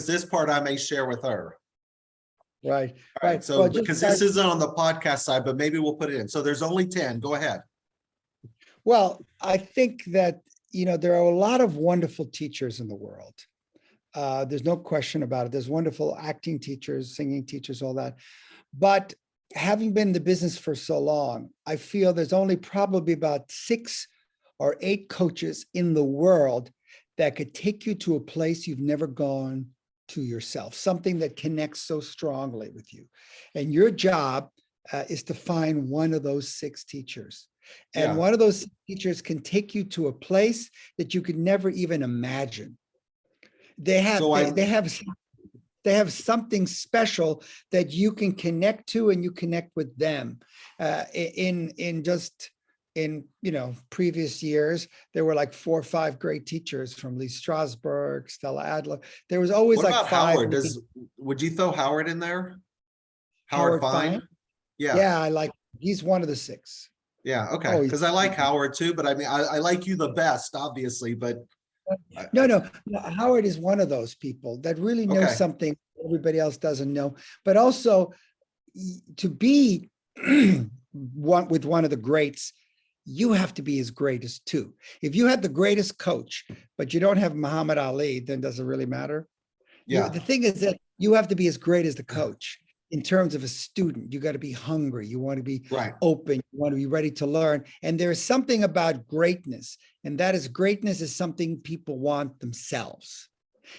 this part I may share with her. Right, All right, right. so Well, just because this isn't on the podcast side, but maybe we'll put it in. So there's only 10. Go ahead. Well, I think that, there are a lot of wonderful teachers in the world. There's no question about it. There's wonderful acting teachers, singing teachers, all that. But having been in the business for so long, I feel there's only probably about 6 or 8 coaches in the world that could take you to a place you've never gone to yourself, something that connects so strongly with you. And your job is to find one of those 6 teachers. And Yeah. one of those teachers can take you to a place that you could never even imagine. They have, So they have something special that you can connect to, and you connect with them. In previous years, there were like 4 or 5 great teachers, from Lee Strasberg, Stella Adler. There was always what like about 5. Howard? Would you throw Howard in there? Howard Fine? Fine? Yeah. Yeah, he's one of the 6. Yeah. Okay. Oh, Because I like Howard too, but I mean, I like you the best, obviously, but. No, Howard is one of those people that really knows Okay. something everybody else doesn't know, but also to be with one of the greats, you have to be as great as too. If you had the greatest coach, but you don't have Muhammad Ali, then does it really matter? Yeah. The thing is that you have to be as great as the coach. In terms of a student, you got to be hungry. You want to be Right. open. You want to be ready to learn. And there's something about greatness, and that is greatness is something people want themselves.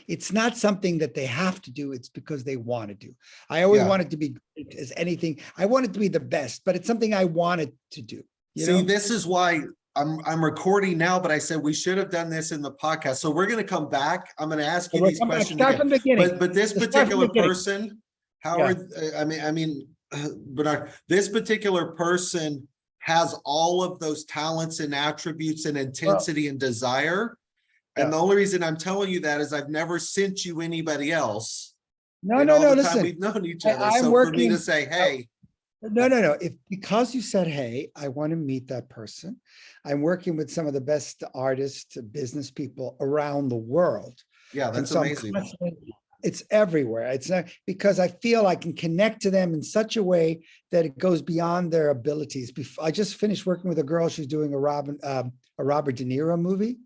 It's not something that they have to do. It's because they want to do. I always wanted to be great as anything. I wanted to be the best, but it's something I wanted to do. See, this is why I'm recording now, but I said we should have done this in the podcast. So we're going to come back. I'm going to ask you these questions Start from the beginning. But this Let's start from the particular beginning. person, Howard, Bernard, this particular person has all of those talents and attributes and intensity and desire. And the only reason I'm telling you that is I've never sent you anybody else. No, Listen, listen. we've known each other. I'm so working, for me to say, hey. No. If because you said, hey, I want to meet that person. I'm working with some of the best artists, business people around the world. Yeah, that's amazing. It's everywhere. It's not because I feel I can connect to them in such a way that it goes beyond their abilities. I just finished working with a girl. She's doing a Robert De Niro movie.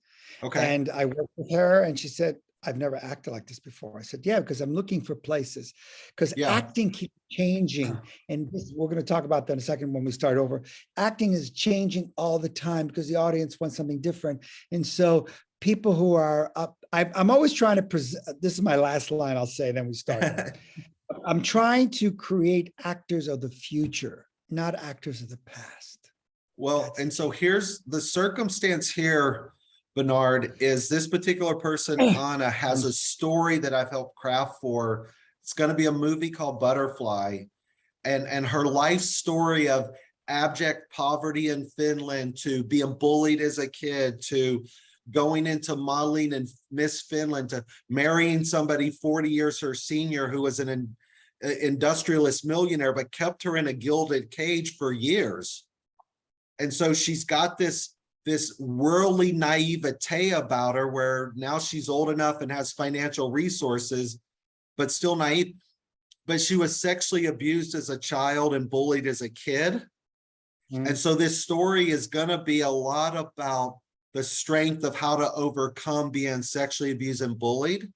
Okay. And I worked with her, and she said, I've never acted like this before. I said, yeah, because I'm looking for places, because acting keeps changing. And we're going to talk about that in a second when we start over. Acting is changing all the time because the audience wants something different. And so people who are up, I'm always trying to present, this is my last line I'll say, then we start. I'm trying to create actors of the future, not actors of the past. Well, and so here's the circumstance here, Bernard, is this particular person, Anna, has a story that I've helped craft for. It's going to be a movie called Butterfly, and her life story of abject poverty in Finland to being bullied as a kid to going into modeling and Miss Finland to marrying somebody 40 years her senior who was an industrialist millionaire, but kept her in a gilded cage for years. And so she's got this worldly naivete about her where now she's old enough and has financial resources, but still naive. But she was sexually abused as a child and bullied as a kid. And so this story is going to be a lot about the strength of how to overcome being sexually abused and bullied.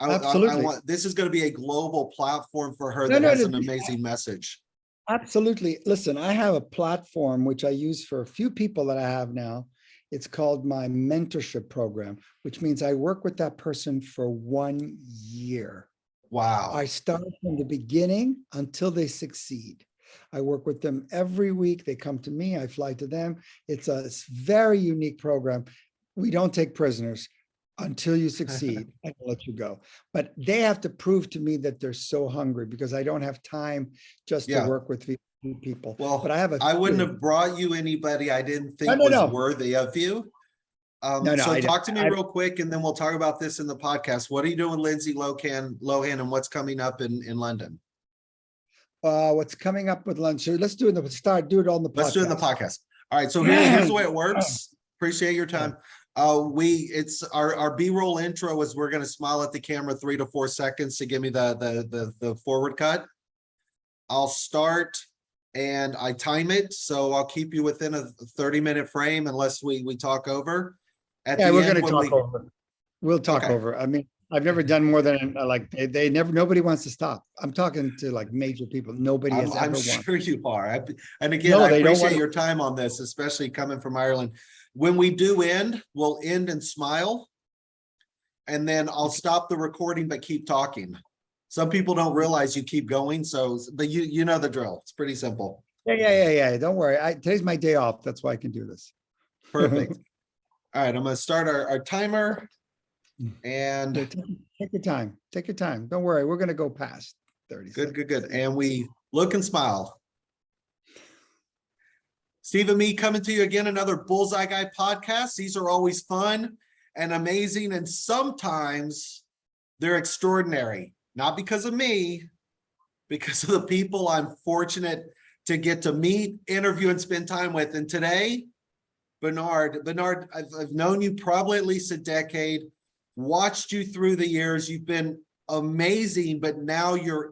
Absolutely. This is going to be a global platform for her that has an amazing message. Absolutely. Listen, I have a platform which I use for a few people that I have now. It's called my mentorship program, which means I work with that person for 1 year. Wow. I start from the beginning until they succeed. I work with them every week. They come to me, I fly to them. It's a very unique program. We don't take prisoners. Until you succeed, I will let you go. But they have to prove to me that they're so hungry, because I don't have time just to work with people. Well, but I wouldn't have brought you anybody I didn't think was worthy of you. So talk to me real quick, and then we'll talk about this in the podcast. What are you doing, Lindsay Lohan, and what's coming up in London? What's coming up with lunch? Let's do it on the podcast. Let's do it in the podcast. All right. So here's the way it works. Appreciate your time. It's our B-roll intro is we're gonna smile at the camera 3 to 4 seconds to give me the forward cut. I'll start and I time it, so I'll keep you within a 30-minute frame unless we talk over. At Yeah, the we're end, going to when talk we, over. We'll talk okay. over. I mean, I've never done more than like they never, nobody wants to stop. I'm talking to like major people. Nobody has I'm ever won. sure you are. And again, No, I they don't appreciate want your to. time on this, especially coming from Ireland. When we do end, we'll end and smile. And then I'll stop the recording, but keep talking. Some people don't realize you keep going. So, but you know the drill. It's pretty simple. Yeah. Don't worry. Today's my day off. That's why I can do this. Perfect. All right, I'm gonna start our timer and Yeah, take your time. Take your time. Don't worry. We're going to go past 30 good. seconds. And we look and smile. Steve and me coming to you again, another Bullseye Guy podcast. These are always fun and amazing, and sometimes they're extraordinary. Not because of me, because of the people I'm fortunate to get to meet, interview, and spend time with. And today, Bernard, I've known you probably at least a decade, watched you through the years. You've been amazing, but now you're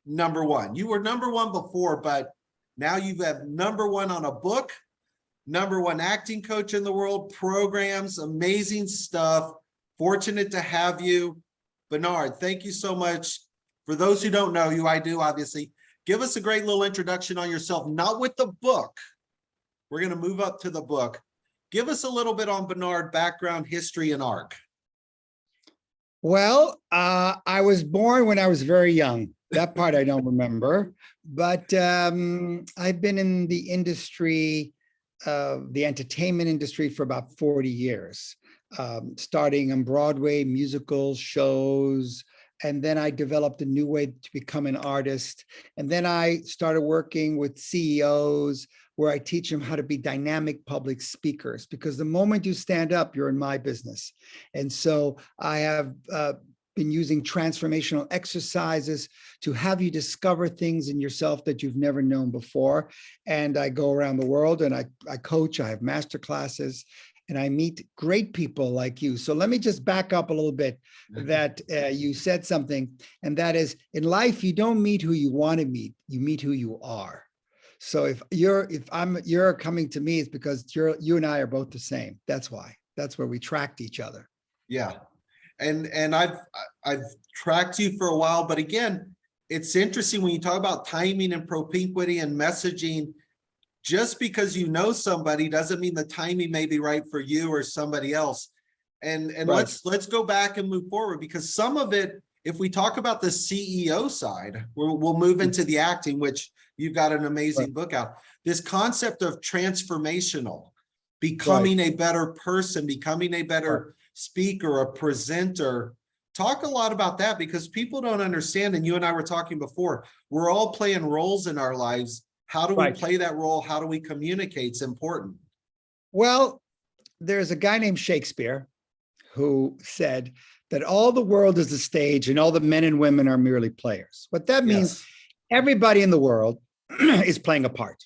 number one. You were number one before, but now you have number one on a book, number one acting coach in the world, programs, amazing stuff. Fortunate to have you. Bernard, thank you so much. For those who don't know you, I do obviously. Give us a great little introduction on yourself, not with the book. We're going to move up to the book. Give us a little bit on Bernard, background, history, and arc. Well, I was born when I was very young. That part I don't remember, but I've been in the industry, the entertainment industry for about 40 years, starting on Broadway, musicals, shows, and then I developed a new way to become an artist. And then I started working with CEOs where I teach them how to be dynamic public speakers, because the moment you stand up, you're in my business. And so I have been using transformational exercises to have you discover things in yourself that you've never known before. And I go around the world and I coach, I have master classes, and I meet great people like you. So let me just back up a little bit that you said something, and that is, in life, you don't meet who you want to meet, you meet who you are. So if you're coming to me, it's because you and I are both the same. That's why. That's where we tracked each other. Yeah. And I've tracked you for a while, but again, it's interesting when you talk about timing and propinquity and messaging. Just because you know somebody doesn't mean the timing may be right for you or somebody else. And Right. let's go back and move forward, because some of it, if we talk about the CEO side, we'll move into the acting, which you've got an amazing book out. This concept of transformational, becoming a better person, becoming a better speaker, a presenter. Talk a lot about that, because people don't understand, and you and I were talking before, we're all playing roles in our lives. How do we play that role? How do we communicate? It's important. Well, there's a guy named Shakespeare who said that all the world is a stage and all the men and women are merely players. What that means, everybody in the world is playing a part.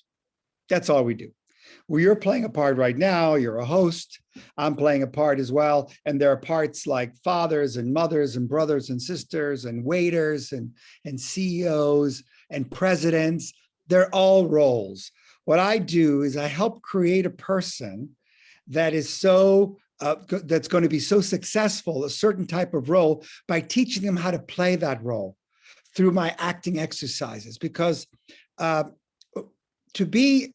That's all we do. Well, you're playing a part right now. You're a host. I'm playing a part as well. And there are parts like fathers and mothers and brothers and sisters and waiters and CEOs and presidents. They're all roles. What I do is I help create a person that is that's going to be so successful, a certain type of role, by teaching them how to play that role through my acting exercises. Because to be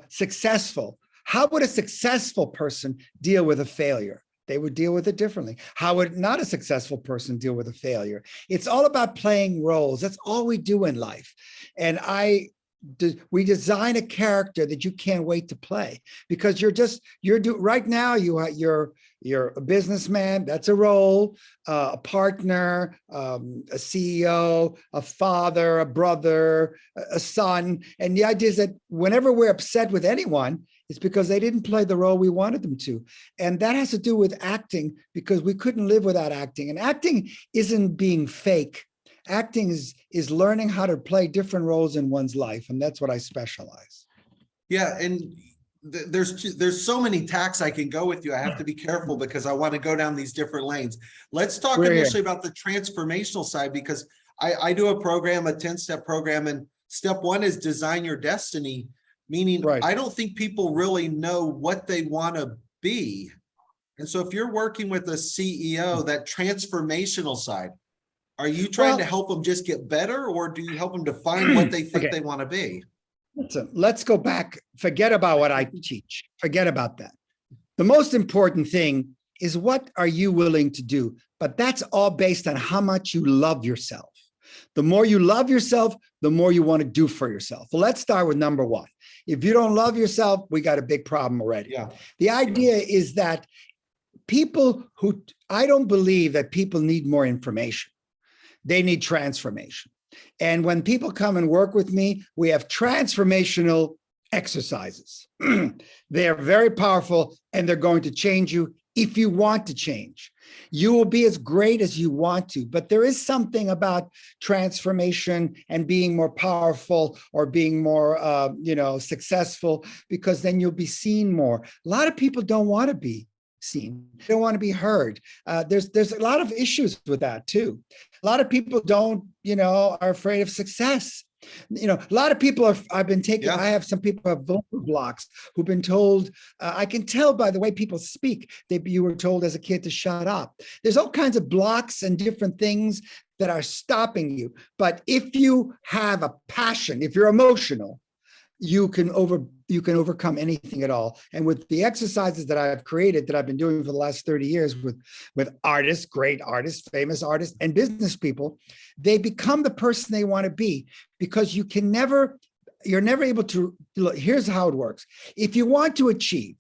successful, how would a successful person deal with a failure? They would deal with it differently. How would not a successful person deal with a failure? It's all about playing roles. That's all we do in life. And we design a character that you can't wait to play, because right now you're a businessman. That's a role, a partner, a CEO, a father, a brother, a son. And the idea is that whenever we're upset with anyone, it's because they didn't play the role we wanted them to. And that has to do with acting, because we couldn't live without acting. And acting isn't being fake. Acting is learning how to play different roles in one's life. And that's what I specialize. Yeah. And there's so many tacks I can go with you. I have to be careful because I want to go down these different lanes. Let's talk We're here. initially about the transformational side, because I do a program, a 10-step program, and step one is design your destiny, meaning Right. I don't think people really know what they want to be. And so if you're working with a CEO, that transformational side, are you trying to Well, help them just get better, or do you help them define what they think okay. they want to be? Listen, let's go back. Forget about what I teach. Forget about that. The most important thing is, what are you willing to do? But that's all based on how much you love yourself. The more you love yourself, the more you want to do for yourself. Well, let's start with number one. If you don't love yourself, we got a big problem already. Yeah. The idea is that I don't believe that people need more information. They need transformation. And when people come and work with me, we have transformational exercises. They are very powerful, and they're going to change you if you want to change. You will be as great as you want to, but there is something about transformation and being more powerful, or being more, successful, because then you'll be seen more. A lot of people don't want to be seen. They don't want to be heard. There's a lot of issues with that too. A lot of people are afraid of success. A lot of people I've been taking, Yeah. I have some people who have vocal blocks who've been told, I can tell by the way people speak, you were told as a kid to shut up. There's all kinds of blocks and different things that are stopping you. But if you have a passion, if you're emotional, you can overcome anything at all. And with the exercises that I've created, that I've been doing for the last 30 years with artists, great artists, famous artists, and business people, they become the person they want to be, because you're never able to look. Here's how it works. If you want to achieve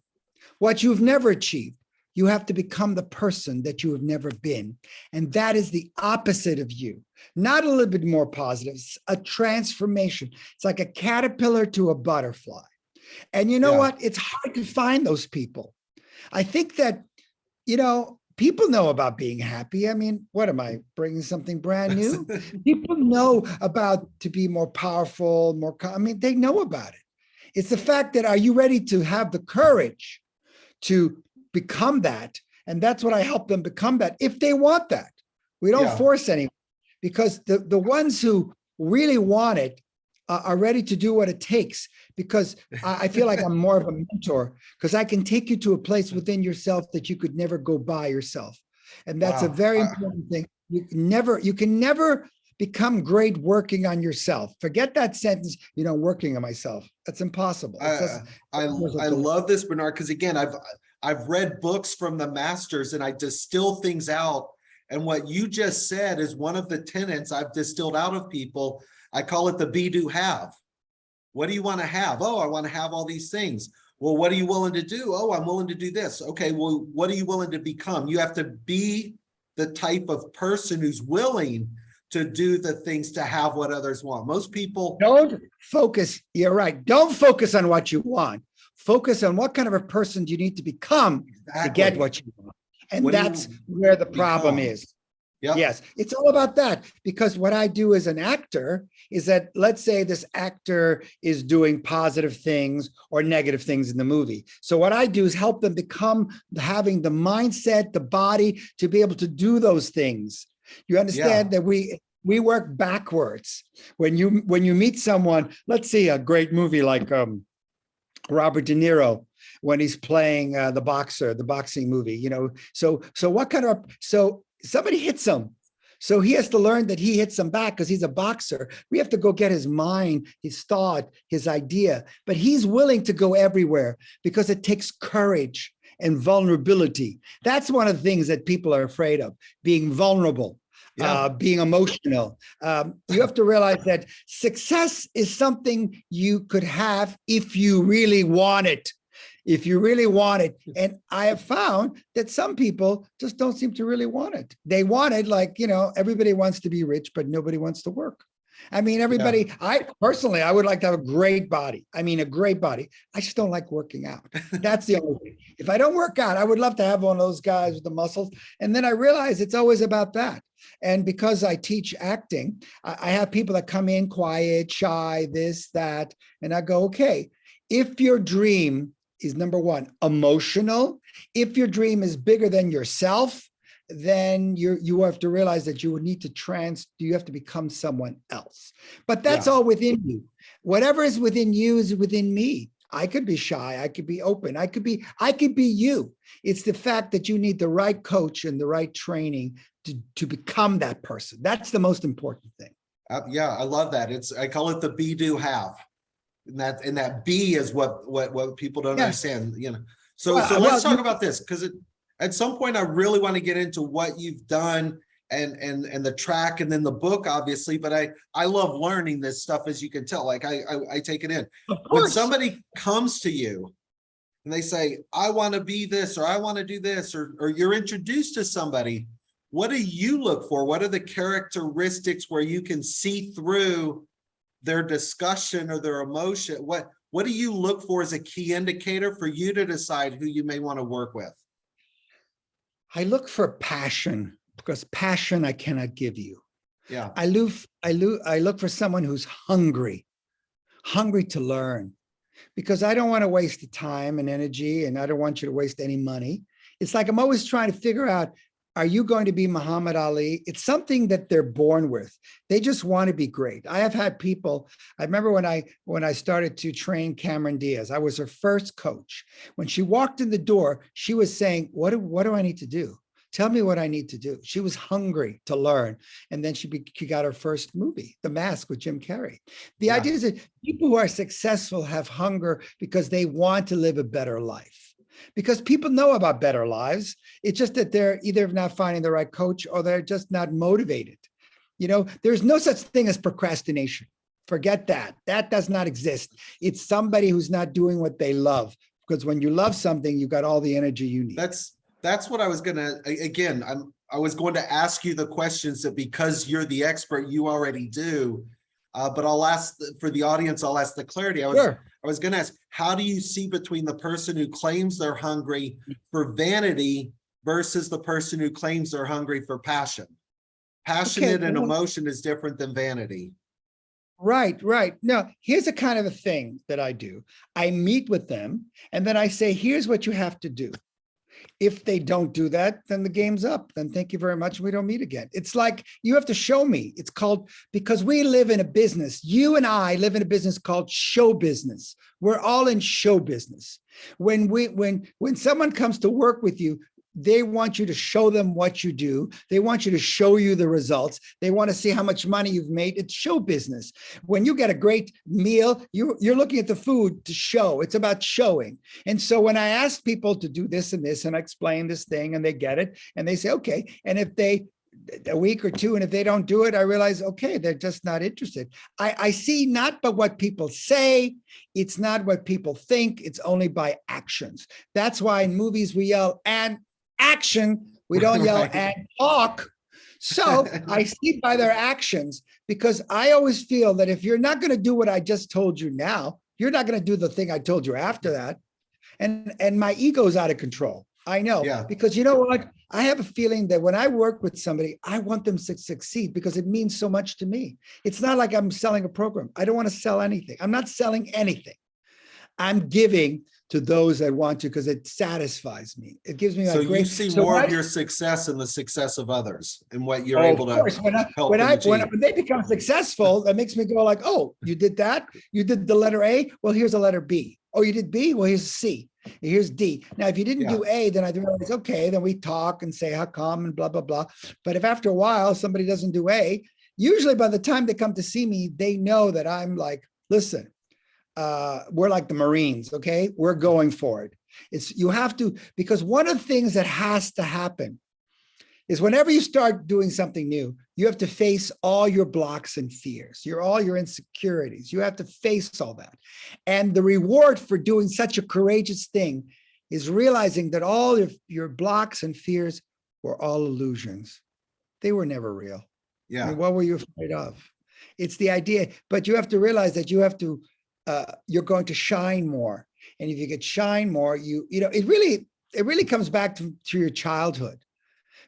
what you've never achieved, you have to become the person that you have never been. And that is the opposite of you. Not a little bit more positive, it's a transformation. It's like a caterpillar to a butterfly. And you know Yeah. what? It's hard to find those people. I think that, people know about being happy. I mean, what am I bringing something brand new? People know about to be more powerful, they know about it. It's the fact that, are you ready to have the courage to become that? And that's what I help them become, that if they want that. We don't Yeah. force anyone, because the ones who really want it are ready to do what it takes, because I feel like I'm more of a mentor, because I can take you to a place within yourself that you could never go by yourself. And that's a Wow. very important thing. You can never become great working on yourself. Forget that sentence, working on myself. That's impossible. I love this, Bernard, because again, I've read books from the masters, and I distill things out. And what you just said is one of the tenets I've distilled out of people. I call it the be, do, have. What do you want to have? Oh, I want to have all these things. Well, what are you willing to do? Oh, I'm willing to do this. Okay, well, what are you willing to become? You have to be the type of person who's willing to do the things to have what others want. Most people don't focus. You're right. Don't focus on what you want. Focus on what kind of a person do you need to become to get what you want. And that's where the problem is. Yep. Yes, it's all about that. Because what I do as an actor is that, let's say this actor is doing positive things or negative things in the movie. So what I do is help them become having the mindset, the body to be able to do those things. You understand that we work backwards. When you meet someone, let's see a great movie like Robert De Niro, when he's playing the boxing movie, So somebody hits him. So he has to learn that he hits him back because he's a boxer. We have to go get his mind, his thought, his idea. But he's willing to go everywhere because it takes courage and vulnerability. That's one of the things that people are afraid of, being vulnerable. Being emotional. You have to realize that success is something you could have if you really want it. If you really want it. And I have found that some people just don't seem to really want it. They want it like, everybody wants to be rich, but nobody wants to work. I mean, everybody, I would like to have a great body. A great body. I just don't like working out. That's the only thing. If I don't work out, I would love to have one of those guys with the muscles. And then I realize it's always about that. And because I teach acting, I have people that come in quiet, shy, this, that, and I go, okay, if your dream is number one, emotional. If your dream is bigger than yourself, then you have to realize that you would need to you have to become someone else. But that's Yeah. all within you. Whatever is within you is within me. I could be shy, I could be open, I could be you. It's the fact that you need the right coach and the right training to become that person. That's the most important thing. Yeah, I love that. I call it the be, do, have. And that be is what people don't Yeah. understand, you know. So Well, let's talk about this, because at some point I really want to get into what you've done and the track and then the book, obviously, but I love learning this stuff, as you can tell. Like I take it in. of When course. somebody comes to you and they say, I want to be this, or I want to do this, or you're introduced to somebody, what do you look for? What are the characteristics where you can see through their discussion or their emotion? What do you look for as a key indicator for you to decide who you may want to work with? I look for passion, because passion I cannot give you. Yeah. I look for someone who's hungry to learn, because I don't want to waste the time and energy, and I don't want you to waste any money. It's like I'm always trying to figure out, are you going to be Muhammad Ali? It's something that they're born with. They just want to be great. I have had people, I remember when I started to train Cameron Diaz, I was her first coach. When she walked in the door, she was saying, what do I need to do? Tell me what I need to do. She was hungry to learn. And then she got her first movie, The Mask, with Jim Carrey. The Yeah. idea is that people who are successful have hunger because they want to live a better life. Because people know about better lives. It's just that they're either not finding the right coach or they're just not motivated. You know, there's no such thing as procrastination. Forget that. That does not exist. It's somebody who's not doing what they love. Because when you love something, you got all the energy you need. That's what I was gonna, again, I was going to ask you the questions that, because you're the expert, you already do. But I'll ask for the audience, I'll ask the clarity. Sure. I was gonna ask, how do you see between the person who claims they're hungry for vanity versus the person who claims they're hungry for passion? Passionate and emotion is different than vanity. Right. Now, here's a kind of a thing that I do. I meet with them and then I say, here's what you have to do. If they don't do that, then the game's up. Then thank you very much. We don't meet again. It's like, you have to show me. It's called, because we live in a business, you and I live in a business called show business. We're all in show business. When someone comes to work with you, they want you to show them what you do. They want you to show you the results. They want to see how much money you've made. It's show business. When you get a great meal, you're looking at the food to show. It's about showing. And so when I ask people to do this and this, and I explain this thing and they get it, and they say, okay. And if they, a week or two, and if they don't do it, I realize, okay, they're just not interested. I see not but what people say. It's not what people think. It's only by actions. That's why in movies we yell, and action. We don't yell Right. and talk. So I see by their actions, because I always feel that if you're not going to do what I just told you now, you're not going to do the thing I told you after that. And my ego's out of control. I know, Yeah. because you know what? I have a feeling that when I work with somebody, I want them to succeed because it means so much to me. It's not like I'm selling a program. I don't want to sell anything. I'm not selling anything. I'm giving to those that want to, because it satisfies me. It gives me So a great. you see more of your success in the success of others and what you're able to help them achieve. When they become successful, that makes me go like, oh, you did that? You did the letter A? Well, here's a letter B. Oh, you did B? Well, here's a C. Here's D. Now, if you didn't do A, then I realize, okay, then we talk and say how come and blah, blah, blah. But if after a while somebody doesn't do A, usually by the time they come to see me, they know that I'm like, listen, we're like the Marines, okay? We're going for it. You have to, because one of the things that has to happen is whenever you start doing something new, you have to face all your blocks and fears, all your insecurities. You have to face all that. And the reward for doing such a courageous thing is realizing that all of your blocks and fears were all illusions. They were never real. Yeah. I mean, what were you afraid of? It's the idea, but you have to realize that you have to, you're going to shine more. And if you could shine more, it really comes back to your childhood.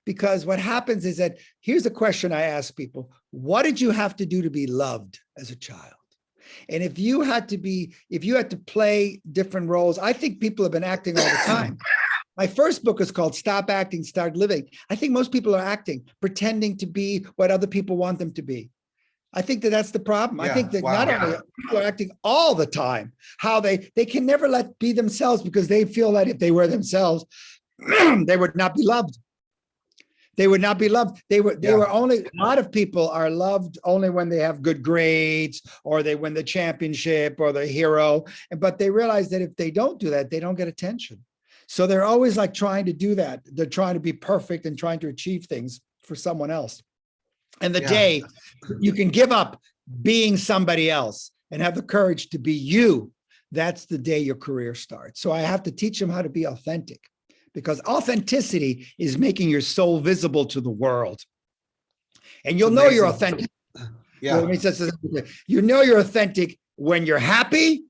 Because what happens is that, here's a question I ask people: what did you have to do to be loved as a child? And if you had to play different roles, I think people have been acting all the time. My first book is called Stop Acting, Start Living. I think most people are acting, pretending to be what other people want them to be. I think that that's the problem. I Yeah, think that wow. not only people are acting all the time, how they can never be themselves because they feel that if they were themselves, they would not be loved. They would not be loved. They were only, a lot of people are loved only when they have good grades or they win the championship or the hero. But they realize that if they don't do that, they don't get attention. So they're always like trying to do that. They're trying to be perfect and trying to achieve things for someone else. And the Yeah. day you can give up being somebody else and have the courage to be you, that's the day your career starts. So I have to teach them how to be authentic, because authenticity is making your soul visible to the world. And you'll know you're authentic. Yeah. You know you're authentic when you're happy,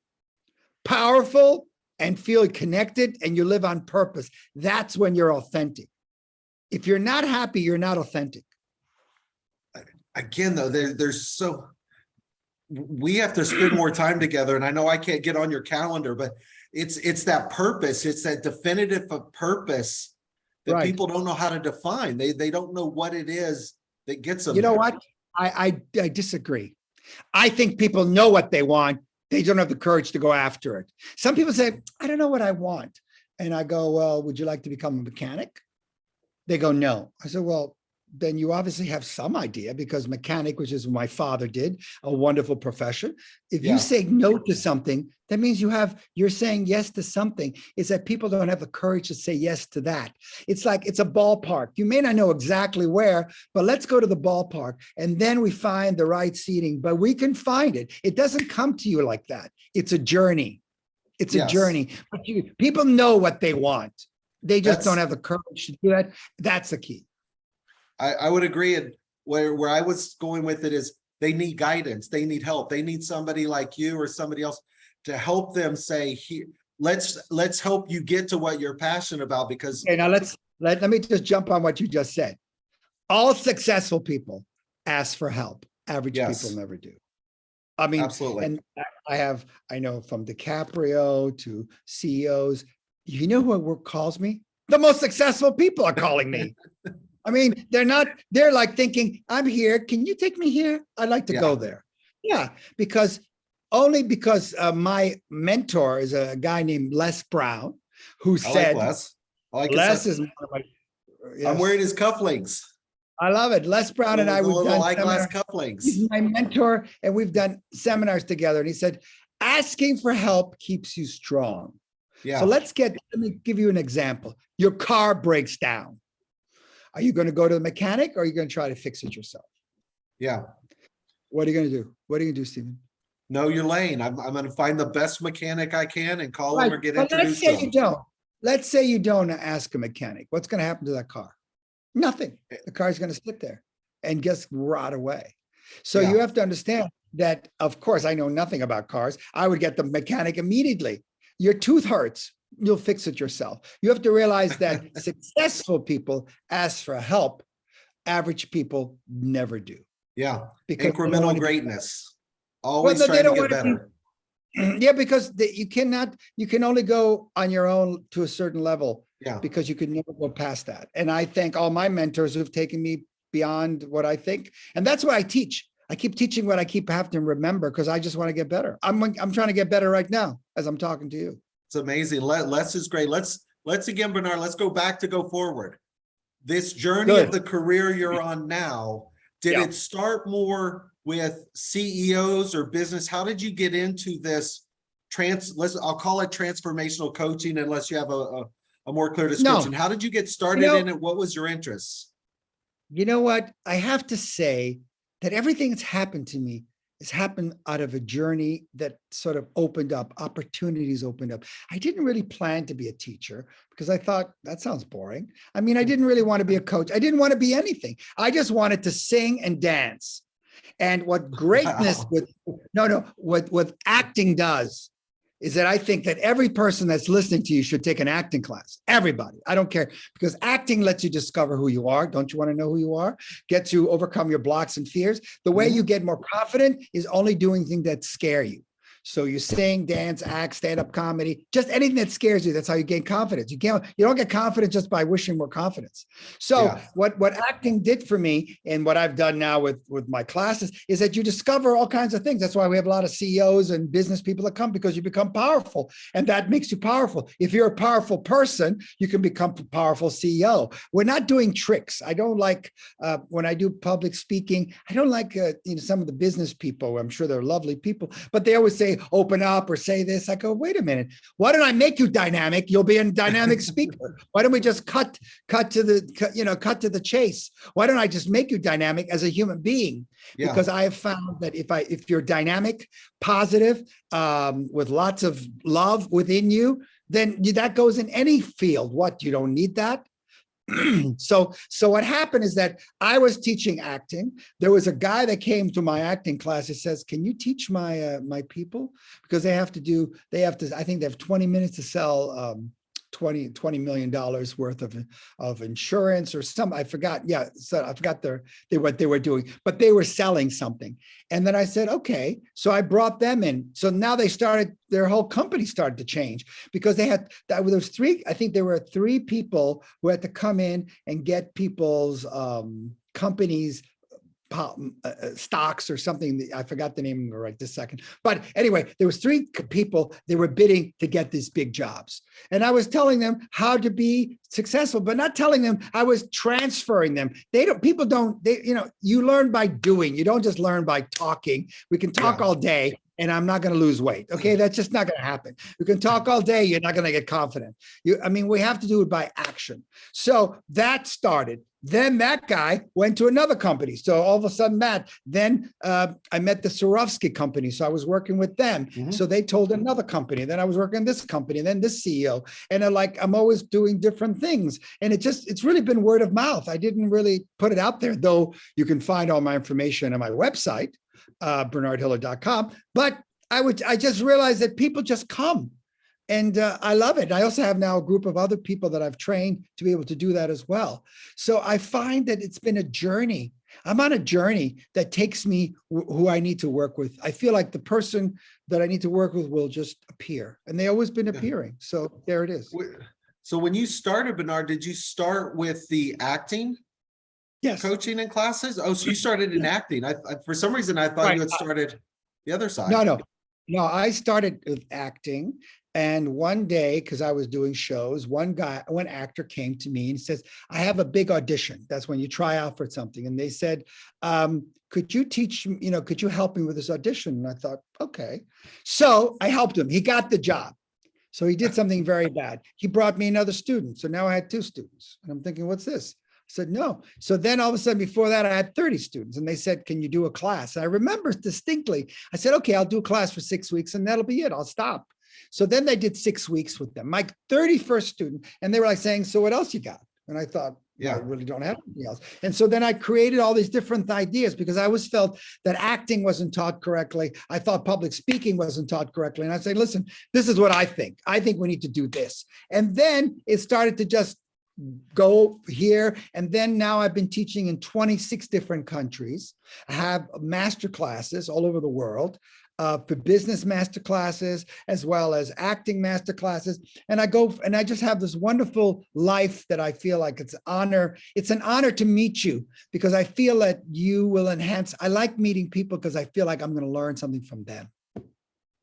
powerful, and feel connected, and you live on purpose. That's when you're authentic. If you're not happy, you're not authentic. Again, though, we have to spend more time together. And I know I can't get on your calendar, but it's that purpose. It's that definitive of purpose that Right. people don't know how to define. They don't know what it is that gets them. You know there. what? I disagree. I think people know what they want. They don't have the courage to go after it. Some people say, I don't know what I want. And I go, well, would you like to become a mechanic? They go, no. I said, well, then you obviously have some idea, because mechanic, which is what my father did, a wonderful profession. If Yeah. you say no to something, that means you're saying yes to something. It's that people don't have the courage to say yes to that. It's like, it's a ballpark. You may not know exactly where, but let's go to the ballpark. And then we find the right seating, but we can find it. It doesn't come to you like that. It's a journey. It's a Yes. journey. But people know what they want. They just That's- don't have the courage to do that. That's the key. I would agree. And where I was going with it is they need guidance. They need help. They need somebody like you or somebody else to help them say, here, let's help you get to what you're passionate about. Because Okay, now let me just jump on what you just said. All successful people ask for help. Average Yes. people never do. I mean, Absolutely. and I know from DiCaprio to CEOs, you know who calls me? The most successful people are calling me. I mean, they're like thinking, I'm here. Can you take me here? I'd like to go there. Yeah, because my mentor is a guy named Les Brown, who said, Les. I like Les is one of my, I'm wearing his cufflinks. I love it. Les Brown and I, we've done eyeglass cufflinks. He's my mentor, and we've done seminars together. And he said, asking for help keeps you strong. Yeah. So let me give you an example. Your car breaks down. Are you going to go to the mechanic, or are you going to try to fix it yourself? Yeah. What are you going to do? What are you going to do, Stephen? Know your lane. I'm going to find the best mechanic I can and call him or get But introduced let's say to him. you don't. Let's say you don't ask a mechanic. What's going to happen to that car? Nothing. The car's going to sit there and just rot away. So Yeah. you have to understand that, of course, I know nothing about cars. I would get the mechanic immediately. Your tooth hurts. You'll fix it yourself. You have to realize that successful people ask for help. Average people never do. Yeah. Because they don't Incremental wanna be- greatness. Always Well, no, they trying to don't get wanna better. Yeah, because you can only go on your own to a certain level, Yeah. because you can never go past that. And I thank all my mentors who've taken me beyond what I think. And that's what I teach. I keep teaching what I keep having to remember, because I just want to get better. I'm trying to get better right now as I'm talking to you. It's amazing. Les is great. Let's again, Bernard, let's go back to go forward. This journey Good. of the career you're on now, did Yeah. it start more with CEOs or business? How did you get into this I'll call it transformational coaching, unless you have a more clear description. How did you get started in it? What was your interest? You know what? I have to say that everything that's happened to me has happened out of a journey that sort of opened up, opportunities opened up. I didn't really plan to be a teacher, because I thought that sounds boring. I mean, I didn't really want to be a coach. I didn't want to be anything. I just wanted to sing and dance. And what greatness Wow. what acting does is that I think that every person that's listening to you should take an acting class. Everybody. I don't care, because acting lets you discover who you are. Don't you want to know who you are? Get to overcome your blocks and fears. The way you get more confident is only doing things that scare you. So you sing, dance, act, stand-up comedy, just anything that scares you. That's how you gain confidence. You don't get confidence just by wishing more confidence. So Yeah. what acting did for me, and what I've done now with my classes, is that you discover all kinds of things. That's why we have a lot of CEOs and business people that come, because you become powerful, and that makes you powerful. If you're a powerful person, you can become a powerful CEO. We're not doing tricks. I don't like when I do public speaking. I don't like some of the business people. I'm sure they're lovely people, but they always say, open up or say this. I go, wait a minute. Why don't I make you dynamic? You'll be a dynamic speaker. Why don't we just cut to the chase? Why don't I just make you dynamic as a human being? Yeah. Because I have found that if you're dynamic, positive, with lots of love within you, then that goes in any field. What, you don't need that? So what happened is that I was teaching acting. There was a guy that came to my acting class. He says, "Can you teach my my people, because they have to, I think they have 20 minutes to sell $20 million worth of insurance or some, I forgot. Yeah, so I forgot what they were doing, but they were selling something." And then I said, okay. So I brought them in. So now their whole company started to change, because there was there were three people who had to come in and get people's companies stocks or something. I forgot the name right this second. But anyway, there was three people, they were bidding to get these big jobs. And I was telling them how to be successful, but not telling them, I was transferring them. You learn by doing. You don't just learn by talking. We can talk all day and I'm not going to lose weight. Okay. That's just not going to happen. You can talk all day. You're not going to get confident. We have to do it by action. So that started. Then that guy went to another company. So all of a sudden then I met the Swarovski company. So I was working with them. Mm-hmm. So they told another company. Then I was working in this company, and then this CEO. And I'm always doing different things. And it's really been word of mouth. I didn't really put it out there, though you can find all my information on my website, bernardhiller.com. But I just realized that people just come. And I love it. I also have now a group of other people that I've trained to be able to do that as well. So I find that it's been a journey. I'm on a journey that takes me who I need to work with. I feel like the person that I need to work with will just appear, and they always been appearing. So there it is. So when you started, Bernard, did you start with the acting? Yes. Coaching and classes? Oh, so you started in acting. I for some reason, I thought you had started the other side. No, I started with acting. And one day, because I was doing shows, one actor came to me and says, "I have a big audition." That's when you try out for something. And they said, could you teach, could you help me with this audition? And I thought, okay. So I helped him. He got the job. So he did something very bad. He brought me another student. So now I had 2 students. And I'm thinking, what's this? I said, no. So then all of a sudden, before that, I had 30 students, and they said, "Can you do a class?" And I remember distinctly, I said, okay, I'll do a class for 6 weeks and that'll be it. I'll stop. So then they did 6 weeks with them, my 31st student. And they were like saying, "So what else you got?" And I thought, I really don't have anything else. And so then I created all these different ideas, because I always felt that acting wasn't taught correctly. I thought public speaking wasn't taught correctly. And I say, listen, this is what I think. I think we need to do this. And then it started to just go here. And then now I've been teaching in 26 different countries. I have master classes all over the world. For business master classes, as well as acting master classes. And I just have this wonderful life that I feel like it's an honor to meet you, because I feel that you will enhance. I like meeting people because I feel like I'm going to learn something from them.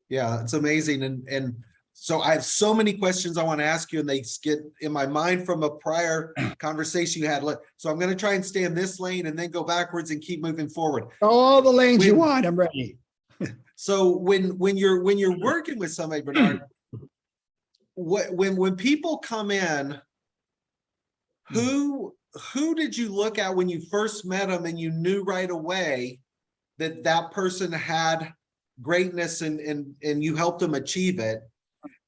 Yeah, it's amazing. And so I have so many questions I want to ask you, and they get in my mind from a prior conversation you had. So I'm going to try and stay in this lane and then go backwards and keep moving forward. All the lanes you want, I'm ready. So when you're working with somebody, Bernard, when people come in, who did you look at when you first met them and you knew right away that person had greatness and you helped them achieve it?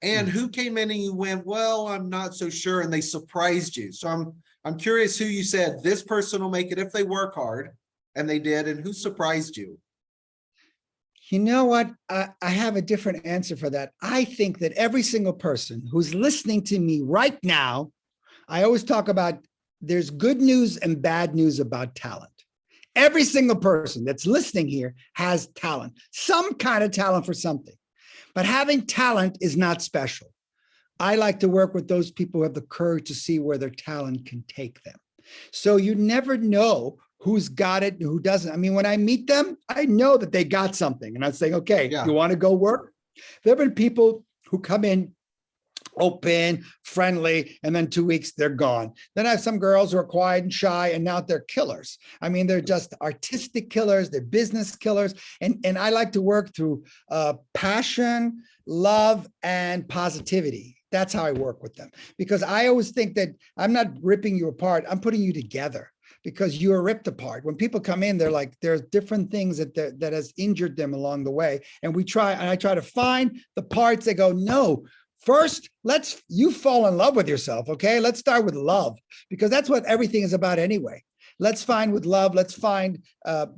And who came in and you went, "Well, I'm not so sure," and they surprised you? So I'm curious who you said, "This person will make it if they work hard," and they did, and who surprised you? You know what? I have a different answer for that. I think that every single person who's listening to me right now, I always talk about there's good news and bad news about talent. Every single person that's listening here has talent, some kind of talent for something. But having talent is not special. I like to work with those people who have the courage to see where their talent can take them. So you never know who's got it and who doesn't. I mean, when I meet them, I know that they got something. And I'm saying, okay, Yeah. you want to go work? There have been people who come in open, friendly, and then 2 weeks they're gone. Then I have some girls who are quiet and shy, and now they're killers. I mean, they're just artistic killers, they're business killers. And I like to work through passion, love, and positivity. That's how I work with them, because I always think that I'm not ripping you apart, I'm putting you together, because you are ripped apart. When people come in, they're like, there's different things that has injured them along the way. And I try to find the parts that go, no, first, you fall in love with yourself, okay? Let's start with love, because that's what everything is about anyway. Let's find with love, let's find,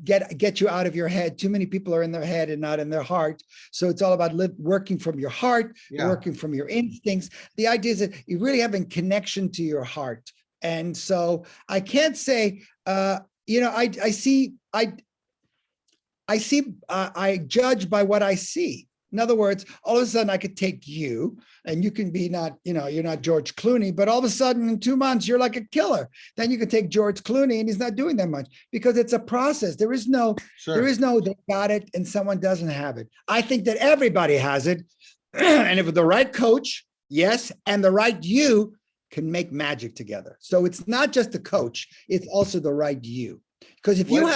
get you out of your head. Too many people are in their head and not in their heart. So it's all about working from your heart, working from your instincts. The idea is that you really having connection to your heart. And so I can't say, I judge by what I see. In other words, all of a sudden I could take you and you can be you're not George Clooney, but all of a sudden in 2 months, you're like a killer. Then you can take George Clooney and he's not doing that much, because it's a process. There is no, they got it and someone doesn't have it. I think that everybody has it. And if the right coach, yes, and the right you can make magic together. So it's not just the coach, it's also the right you. Because if you're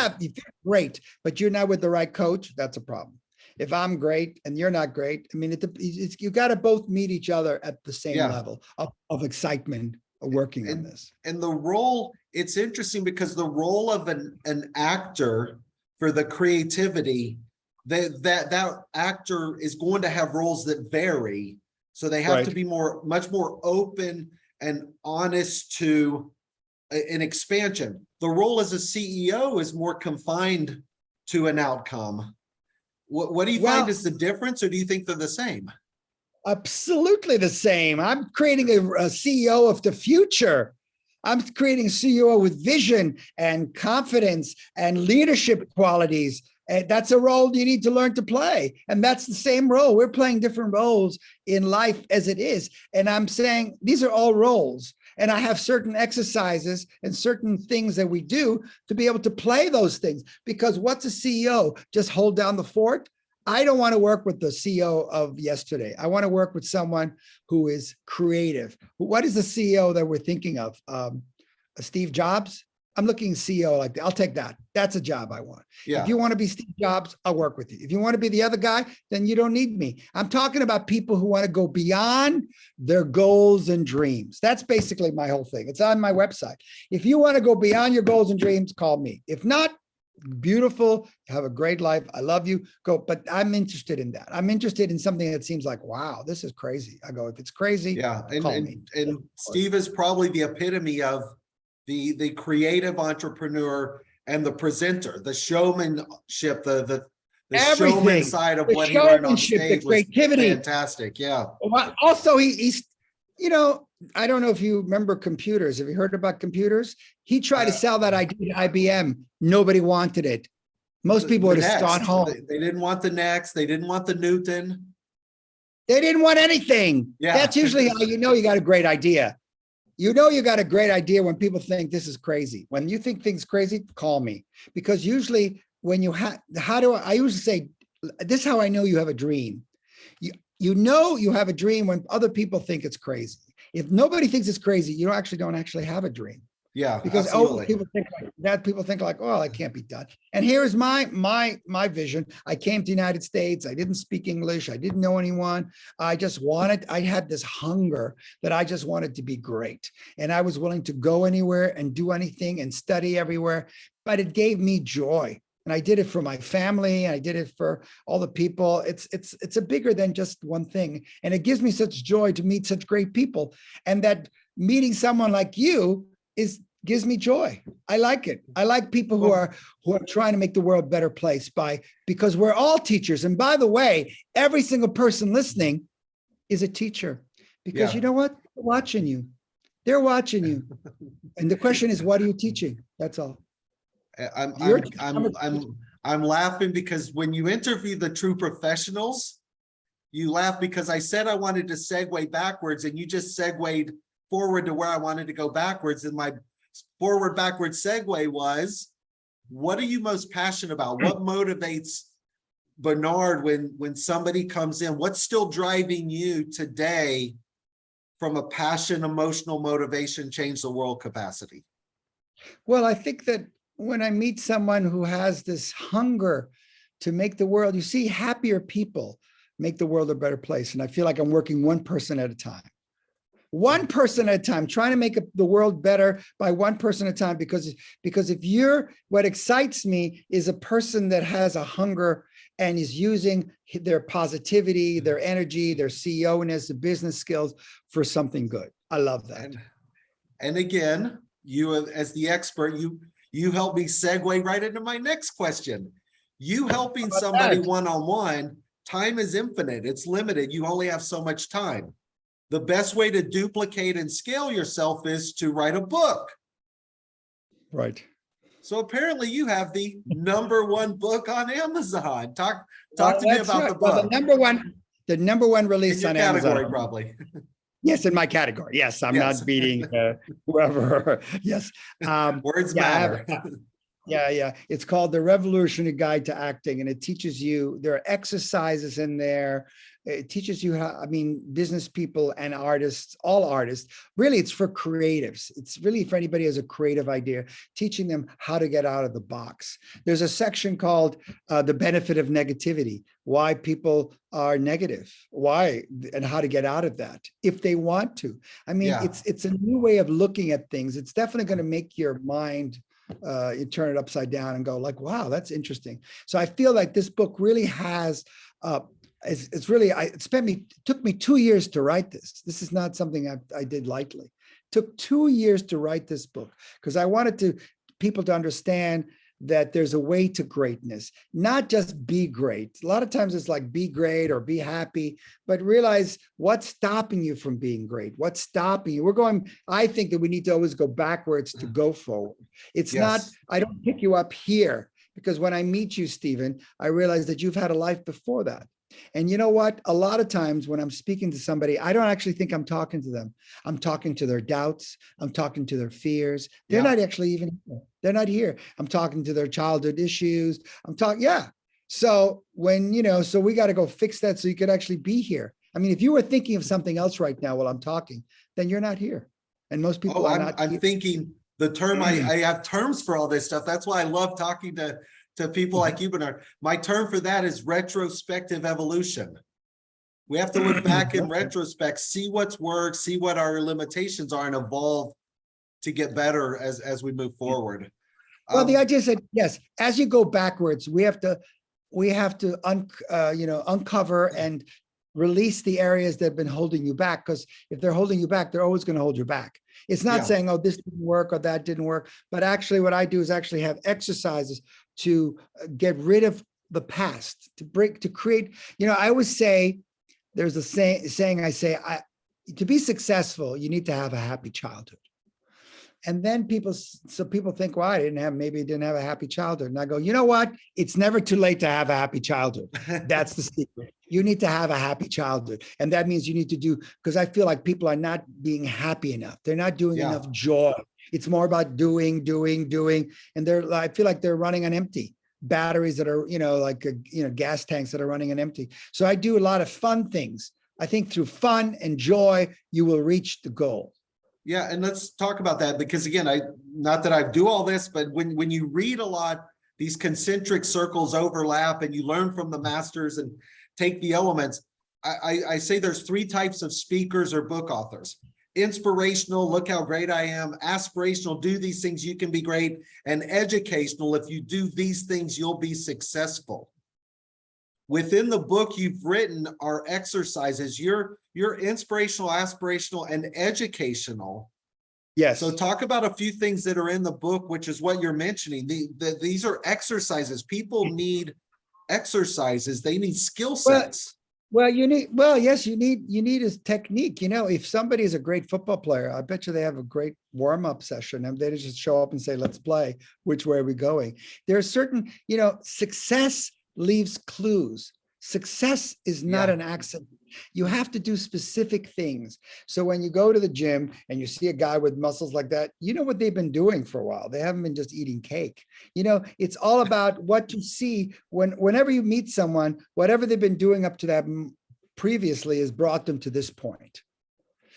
great, but you're not with the right coach, that's a problem. If I'm great and you're not great, I mean, you got to both meet each other at the same level of excitement of working on this. And the role, it's interesting because the role of an actor for the creativity, that actor is going to have roles that vary. So they have to be much more open and honest to an expansion. The role as a CEO is more confined to an outcome. What do you find is the difference, or do you think they're the same? Absolutely the same. I'm creating a CEO of the future. I'm creating a CEO with vision and confidence and leadership qualities. And that's a role you need to learn to play. And that's the same role. We're playing different roles in life as it is. And I'm saying these are all roles. And I have certain exercises and certain things that we do to be able to play those things. Because what's a CEO? Just hold down the fort? I don't want to work with the CEO of yesterday. I want to work with someone who is creative. What is the CEO that we're thinking of? Steve Jobs? I'm looking CEO like that. I'll take that. That's a job I want. If you want to be Steve Jobs, I'll work with you. If you want to be the other guy, then you don't need me. I'm talking about people who want to go beyond their goals and dreams. That's basically my whole thing. It's on my website. If you want to go beyond your goals and dreams, call me. If not, beautiful, have a great life. I love you. Go. But I'm interested in that. I'm interested in something that seems like, wow, this is crazy. I go, if it's crazy, call me. And Steve is probably the epitome of the creative entrepreneur and the presenter, the showmanship, the showman side of what he learned on stage, the creativity, was fantastic. Yeah. Also, he's, I don't know if you remember computers. Have you heard about computers? He tried to sell that idea to IBM. Nobody wanted it. Most people would have gone home. They didn't want the Next. They didn't want the Newton. They didn't want anything. Yeah. That's usually how you know you got a great idea. You know you got a great idea when people think this is crazy. When you think things crazy, call me. Because usually when you I usually say, this is how I know you have a dream. You know you have a dream when other people think it's crazy. If nobody thinks it's crazy, you don't actually have a dream. Yeah, because people think like, oh, that can't be done. And here's my vision. I came to the United States. I didn't speak English. I didn't know anyone. I had this hunger that I just wanted to be great. And I was willing to go anywhere and do anything and study everywhere, but it gave me joy. And I did it for my family. I did it for all the people. It's a bigger than just one thing. And it gives me such joy to meet such great people. And that meeting someone like you is gives me joy. I like it. I like people who are trying to make the world a better place because we're all teachers. And by the way, every single person listening is a teacher, because Yeah. you know what? They're watching you. They're watching you. And the question is, what are you teaching? That's all. I'm You're I'm I'm I'm I'm laughing because when you interview the true professionals, you laugh because I said I wanted to segue backwards and you just segued forward to where I wanted to go backwards. And my forward backward segue was, what are you most passionate about? What motivates Bernard when somebody comes in? What's still driving you today from a passion, emotional motivation, change the world capacity? Well, I think that when I meet someone who has this hunger to make the world, you see, happier people make the world a better place. And I feel like I'm working one person at a time. One person at a time, trying to make the world better by one person at a time. Because what excites me is a person that has a hunger and is using their positivity, their energy, their CEO-ness, the business skills for something good. I love that. And again, you as the expert, you help me segue right into my next question. You helping somebody one-on-one, time is infinite, it's limited, you only have so much time. The best way to duplicate and scale yourself is to write a book. Right. So apparently you have the #1 book on Amazon. Talk to me about the book. Well, the number one release on Category, Amazon. probably. Yes, in my category. Yes, I'm not beating whoever. Yes. Words matter. Yeah. It's called The Revolutionary Guide to Acting, and it teaches you, there are exercises in there. It teaches you how, business people and artists, all artists, really it's for creatives. It's really for anybody who has a creative idea, teaching them how to get out of the box. There's a section called The Benefit of Negativity, why people are negative, why, and how to get out of that if they want to. It's a new way of looking at things. It's definitely going to make your mind, you turn it upside down and go like, wow, that's interesting. So I feel like this book really has, it took me 2 years to write this. This is not something I did lightly. It took 2 years to write this book because I wanted people to understand that there's a way to greatness, not just be great. A lot of times it's like be great or be happy, but realize what's stopping you from being great. What's stopping you? I think that we need to always go backwards to go forward. It's not, I don't pick you up here because when I meet you, Stephen, I realize that you've had a life before that. And you know what? A lot of times when I'm speaking to somebody, I don't actually think I'm talking to them. I'm talking to their doubts. I'm talking to their fears. They're not actually even here. They're not here. I'm talking to their childhood issues. So so we got to go fix that so you could actually be here. If you were thinking of something else right now while I'm talking, then you're not here. And most people are not. I'm thinking the term, I have terms for all this stuff. That's why I love talking to people like you, Bernard. My term for that is retrospective evolution. We have to look back in retrospect, see what's worked, see what our limitations are, and evolve to get better as we move forward. Well, the idea is that, yes, as you go backwards, we have to uncover and release the areas that have been holding you back, because if they're holding you back, they're always going to hold you back. It's not saying, oh, this didn't work or that didn't work, but actually what I do is actually have exercises to get rid of the past, to create, I always say, there's a saying I say, to be successful, you need to have a happy childhood. And then people think, well, maybe I didn't have a happy childhood. And I go, you know what? It's never too late to have a happy childhood. That's the secret. You need to have a happy childhood. And that means you need to because I feel like people are not being happy enough. They're not doing enough joy. It's more about doing. And I feel like they're running on empty batteries that are, gas tanks that are running on empty. So I do a lot of fun things. I think through fun and joy, you will reach the goal. Yeah, and let's talk about that, because again, not that I do all this, but when you read a lot, these concentric circles overlap and you learn from the masters and take the elements. I say there's 3 types of speakers or book authors. Inspirational, look how great I am. Aspirational, do these things, you can be great. And educational, if you do these things, you'll be successful. Within the book you've written are exercises. You're inspirational, aspirational, and educational. Yes. So talk about a few things that are in the book, which is what you're mentioning. These are exercises. People need exercises. They need skill Well, sets. yes, you need a technique. If somebody is a great football player, I bet you they have a great warm-up session and they just show up and say, let's play. Which way are we going? There are certain, success leaves clues. Success is not Yeah. an accident. You have to do specific things. So when you go to the gym and you see a guy with muscles like that, you know what they've been doing for a while. They haven't been just eating cake. It's all about what you see whenever you meet someone, whatever they've been doing up to that previously has brought them to this point.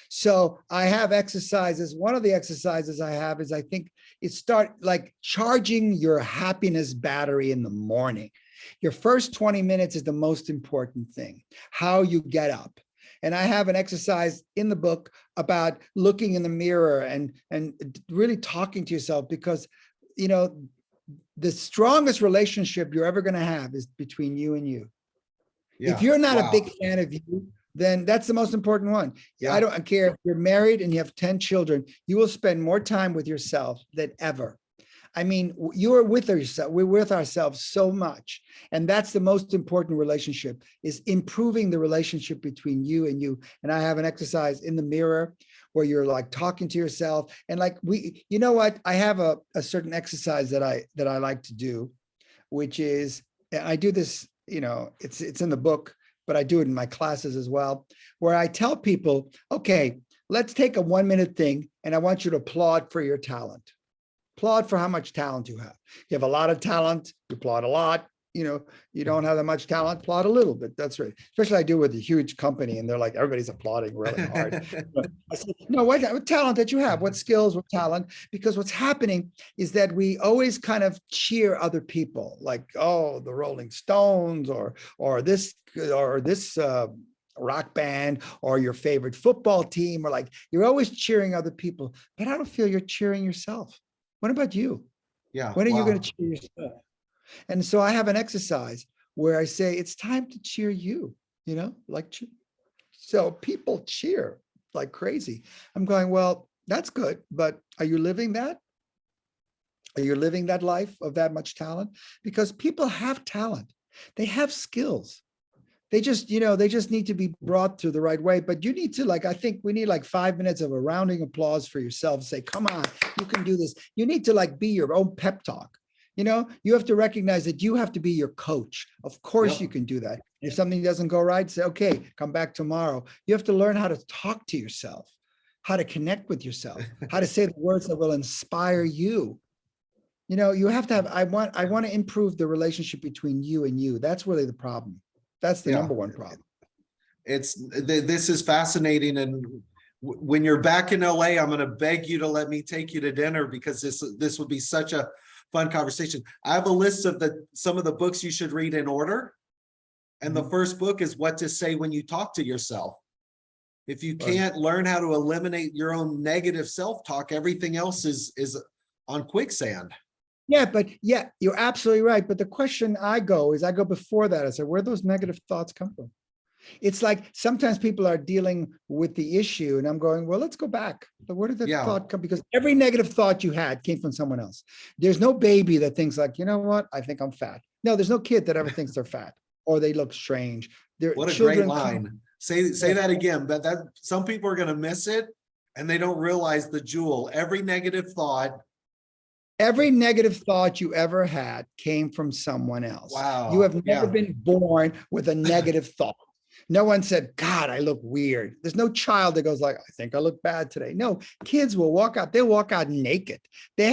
So I have exercises. One of the exercises I have is, I think, start like charging your happiness battery in the morning. Your first 20 minutes is the most important thing, how you get up. And I have an exercise in the book about looking in the mirror and really talking to yourself, because, the strongest relationship you're ever going to have is between you and you. If Yeah. you're not a Wow. big fan of you, then that's the most important one. Yeah. I don't care if you're married and you have 10 children, you will spend more time with yourself than ever. I mean, you are with yourself. We're with ourselves so much. And that's the most important relationship, is improving the relationship between you and you. And I have an exercise in the mirror where you're like talking to yourself. And like you know what? I have a certain exercise that I like to do, which is, I do this, it's in the book, but I do it in my classes as well, where I tell people, okay, let's take a 1-minute thing and I want you to applaud for your talent. Applaud for how much talent you have. You have a lot of talent, you applaud a lot. You don't have that much talent, applaud a little bit. That's right. Especially I do with a huge company and they're like, everybody's applauding really hard. I said, no, what talent that you have, what skills, what talent? Because what's happening is that we always kind of cheer other people, like, oh, the Rolling Stones or this rock band, or your favorite football team, or like, you're always cheering other people, but I don't feel you're cheering yourself. What about you? Yeah. When are you going Wow. to cheer yourself? And so I have an exercise where I say, it's time to cheer you, so people cheer like crazy. I'm going, well, that's good, but are you living that? Are you living that life of that much talent? Because people have talent. They have skills. They just need to be brought to the right way. But you need to, I think we need 5 minutes of a rounding applause for yourself. Say, come on, you can do this. You need to be your own pep talk. You have to recognize that you have to be your coach. Of course Yep. you can do that. If something doesn't go right, say, okay, come back tomorrow. You have to learn how to talk to yourself, how to connect with yourself, how to say the words that will inspire you. You have to have, I want to improve the relationship between you and you. That's really the problem. That's the Yeah. number one problem. This is fascinating. And when you're back in LA, I'm going to beg you to let me take you to dinner, because this would be such a fun conversation. I have a list of some of the books you should read in order. And the first book is What to Say When You Talk to Yourself. If you can't learn how to eliminate your own negative self-talk, everything else is on quicksand. Yeah, but yeah, you're absolutely right. But the question I go before that. I say, where those negative thoughts come from? It's like sometimes people are dealing with the issue and I'm going, well, let's go back. But where did that thought come? Because every negative thought you had came from someone else. There's no baby that thinks like, you know what? I think I'm fat. No, there's no kid that ever thinks they're fat or they look strange. What a great line. Say that again, but that some people are going to miss it and they don't realize the jewel. Every negative thought you ever had came from someone else. Wow. You have never been born with a negative thought. No one said, God, I look weird. There's no child that goes like, I think I look bad today. No, kids will walk out. They'll walk out naked. They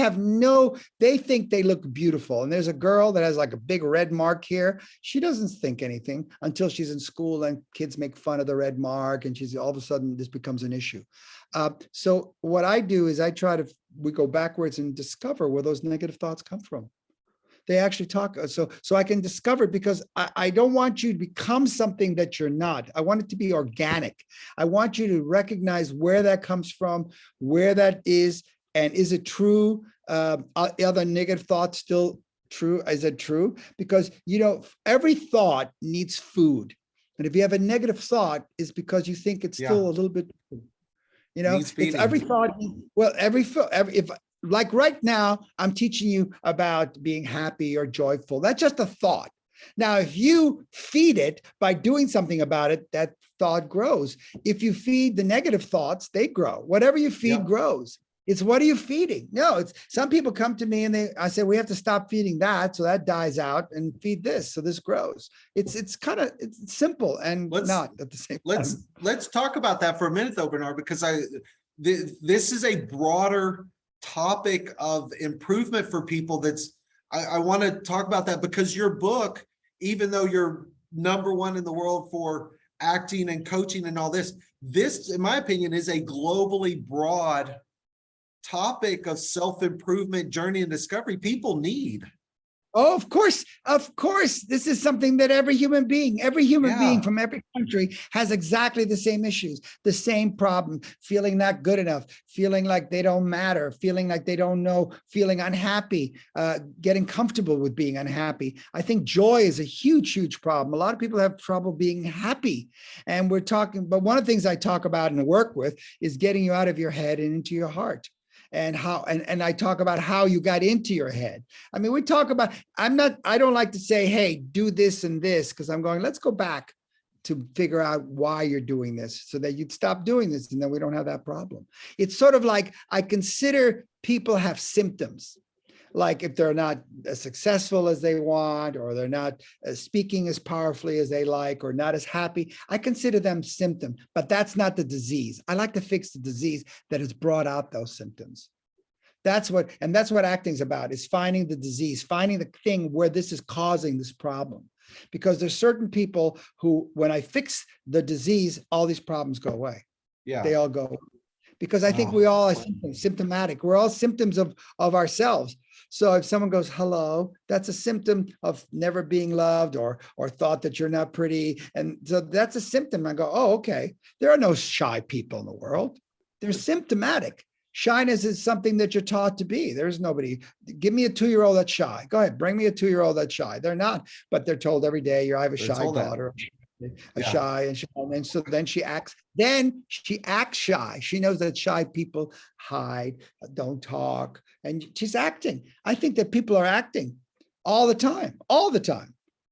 think they look beautiful. And there's a girl that has like a big red mark here. She doesn't think anything until she's in school and kids make fun of the red mark. And she's all of a sudden this becomes an issue. So what I do is we go backwards and discover where those negative thoughts come from. They actually talk. So I can discover it, because I don't want you to become something that you're not. I want it to be organic. I want you to recognize where that comes from, where that is, and is it true? Are the negative thoughts still true? Is it true? Because, every thought needs food. And if you have a negative thought, it's because you think it's still a little bit, You know, Needs it's every feeding. thought. Well, every if like right now, I'm teaching you about being happy or joyful. That's just a thought. Now, if you feed it by doing something about it, that thought grows. If you feed the negative thoughts, they grow. Whatever you feed Yep. grows. It's what are you feeding? No, it's some people come to me and I say, we have to stop feeding that. So that dies out and feed this. So this grows. It's kind of, it's simple and Let's not at the same let's time. let's talk about that for a minute though, Bernard, because this is a broader topic of improvement for people. I want to talk about that because your book, even though you're #1 in the world for acting and coaching and all this, in my opinion, is a globally broad topic of self-improvement journey and discovery people need. Oh, of course, of course. This is something that every human being Yeah. from every country has exactly the same issues, the same problem, feeling not good enough, feeling like they don't matter, feeling like they don't know, feeling unhappy, getting comfortable with being unhappy. I think joy is a huge, huge problem. A lot of people have trouble being happy. And we're talking, but one of the things I talk about and work with is getting you out of your head and into your heart. And how, and I talk about how you got into your head. I mean, we talk about, I don't like to say, hey, do this and this, because I'm going, let's go back to figure out why you're doing this so that you'd stop doing this and then we don't have that problem. It's sort of like, I consider people have symptoms. Like if they're not as successful as they want, or they're not speaking as powerfully as they like, or not as happy, I consider them symptom, but that's not the disease. I like to fix the disease that has brought out those symptoms. That's what acting is about, is finding the disease, finding the thing where this is causing this problem. Because there's certain people who, when I fix the disease, all these problems go away. Yeah. They all go away. Because I think Wow. we all are symptomatic. We're all symptoms of ourselves. So if someone goes, hello, that's a symptom of never being loved or thought that you're not pretty. And so that's a symptom. I go, oh, okay. There are no shy people in the world. They're symptomatic. Shyness is something that you're taught to be. There's nobody, give me a 2-year-old that's shy. Go ahead, bring me a 2-year-old that's shy. They're not, but they're told every day, I have a shy daughter. Shy, and so then she acts shy. She knows that shy people hide, don't talk, and she's acting. I think that people are acting all the time.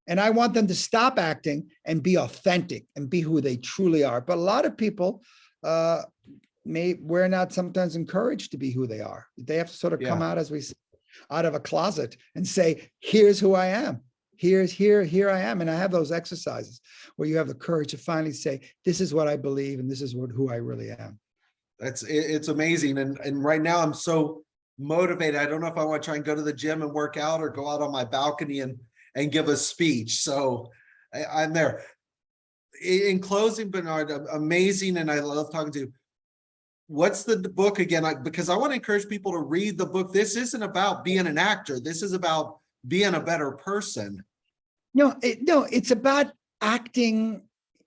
And I want them to stop acting and be authentic and be who they truly are. But a lot of people we're not sometimes encouraged to be who they are. They have to sort of come out, as we say, out of a closet and say, here's who I am. Here I am. And I have those exercises where you have the courage to finally say, this is what I believe, and this is who I really am. It's amazing. And right now I'm so motivated. I don't know if I want to try and go to the gym and work out or go out on my balcony and give a speech. So I'm there. In closing, Bernard, amazing. And I love talking to you. What's the book again? Because I want to encourage people to read the book. This isn't about being an actor. This is about being a better person. No, it's about acting.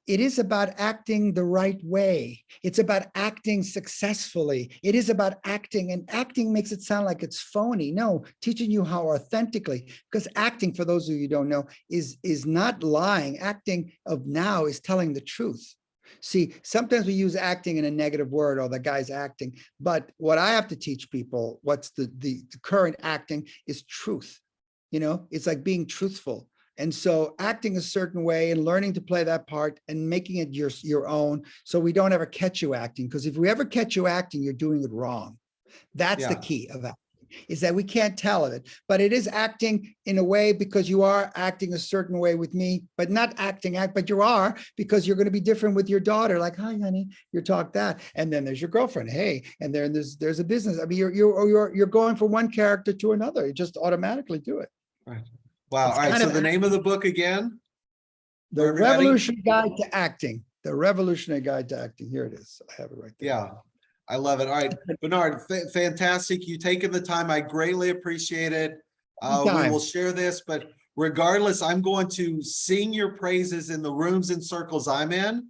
It is about acting the right way. It's about acting successfully. It is about acting, and acting makes it sound like it's phony. No, teaching you how authentically, because acting, for those of you who don't know, is not lying. Acting of now is telling the truth. See, sometimes we use acting in a negative word, oh, the guy's acting. But what I have to teach people, what's the current acting is truth. You know, it's like being truthful. And so acting a certain way and learning to play that part and making it your own, so we don't ever catch you acting. Because if we ever catch you acting, you're doing it wrong. That's the key of acting, is that we can't tell of it. But it is acting in a way because you are acting a certain way with me, but not acting, but you are, because you're going to be different with your daughter. Like, hi, honey, you talk that. And then there's your girlfriend. Hey, and then there's a business. I mean, you're going from one character to another. You just automatically do it. Right. Wow. It's all right. So the name of the book again? The Revolutionary Guide to Acting. The Revolutionary Guide to Acting. Here it is. I have it right there. Yeah. I love it. All right, Bernard, fantastic. You taking the time. I greatly appreciate it. We will share this, but regardless, I'm going to sing your praises in the rooms and circles I'm in.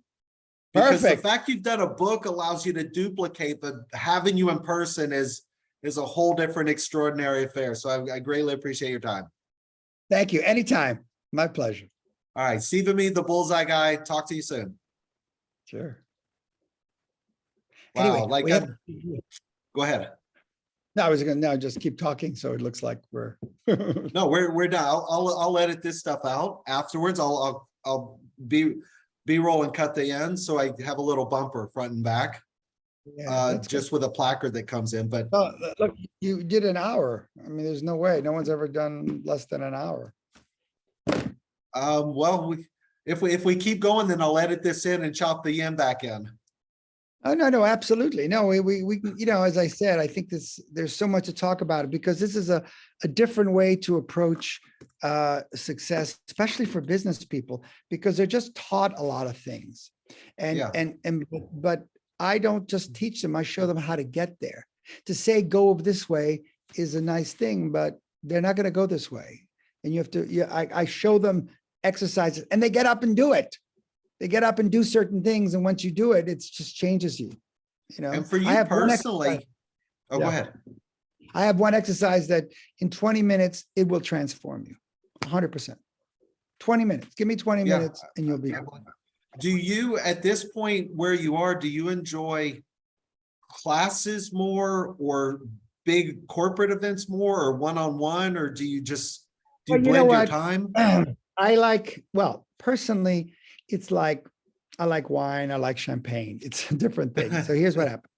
Because the fact you've done a book allows you to duplicate, but having you in person is a whole different extraordinary affair. So I greatly appreciate your time. Thank you. Anytime. My pleasure. All right. Steve and me, the Bullseye Guy. Talk to you soon. Sure. Anyway, Wow, like we have. go ahead. No, I was gonna now just keep talking, so it looks like we're. No, we're done. I'll edit this stuff out afterwards. I'll B-roll and cut the end, so I have a little bumper front and back, Yeah, that's good. just with a placard that comes in, but Oh, look, you did an hour. I mean, there's no way. No one's ever done less than an hour. well, if we keep going, then I'll edit this in and chop the end back in. Oh, no, no, absolutely. No, we, you know, as I said, I think there's so much to talk about it because this is a different way to approach success, especially for business people, because they're just taught a lot of things. Yeah. But I don't just teach them, I show them how to get there. To say go this way is a nice thing, but they're not going to go this way. And you have to, I show them exercises and they get up and do it. They get up and do certain things. And once you do it, it just changes you, you know. And for I you have one personally, exercise- oh, go Yeah. ahead. I have one exercise that in 20 minutes, it will transform you 100%. 20 minutes, give me 20 Yeah. minutes and you'll be. Do you, at this point where you are, do you enjoy classes more or big corporate events more or one-on-one, or do you just, do you Well, you know blend your what? time? I like, well, personally, it's like, I like wine, I like champagne. It's a different thing. So here's what happened.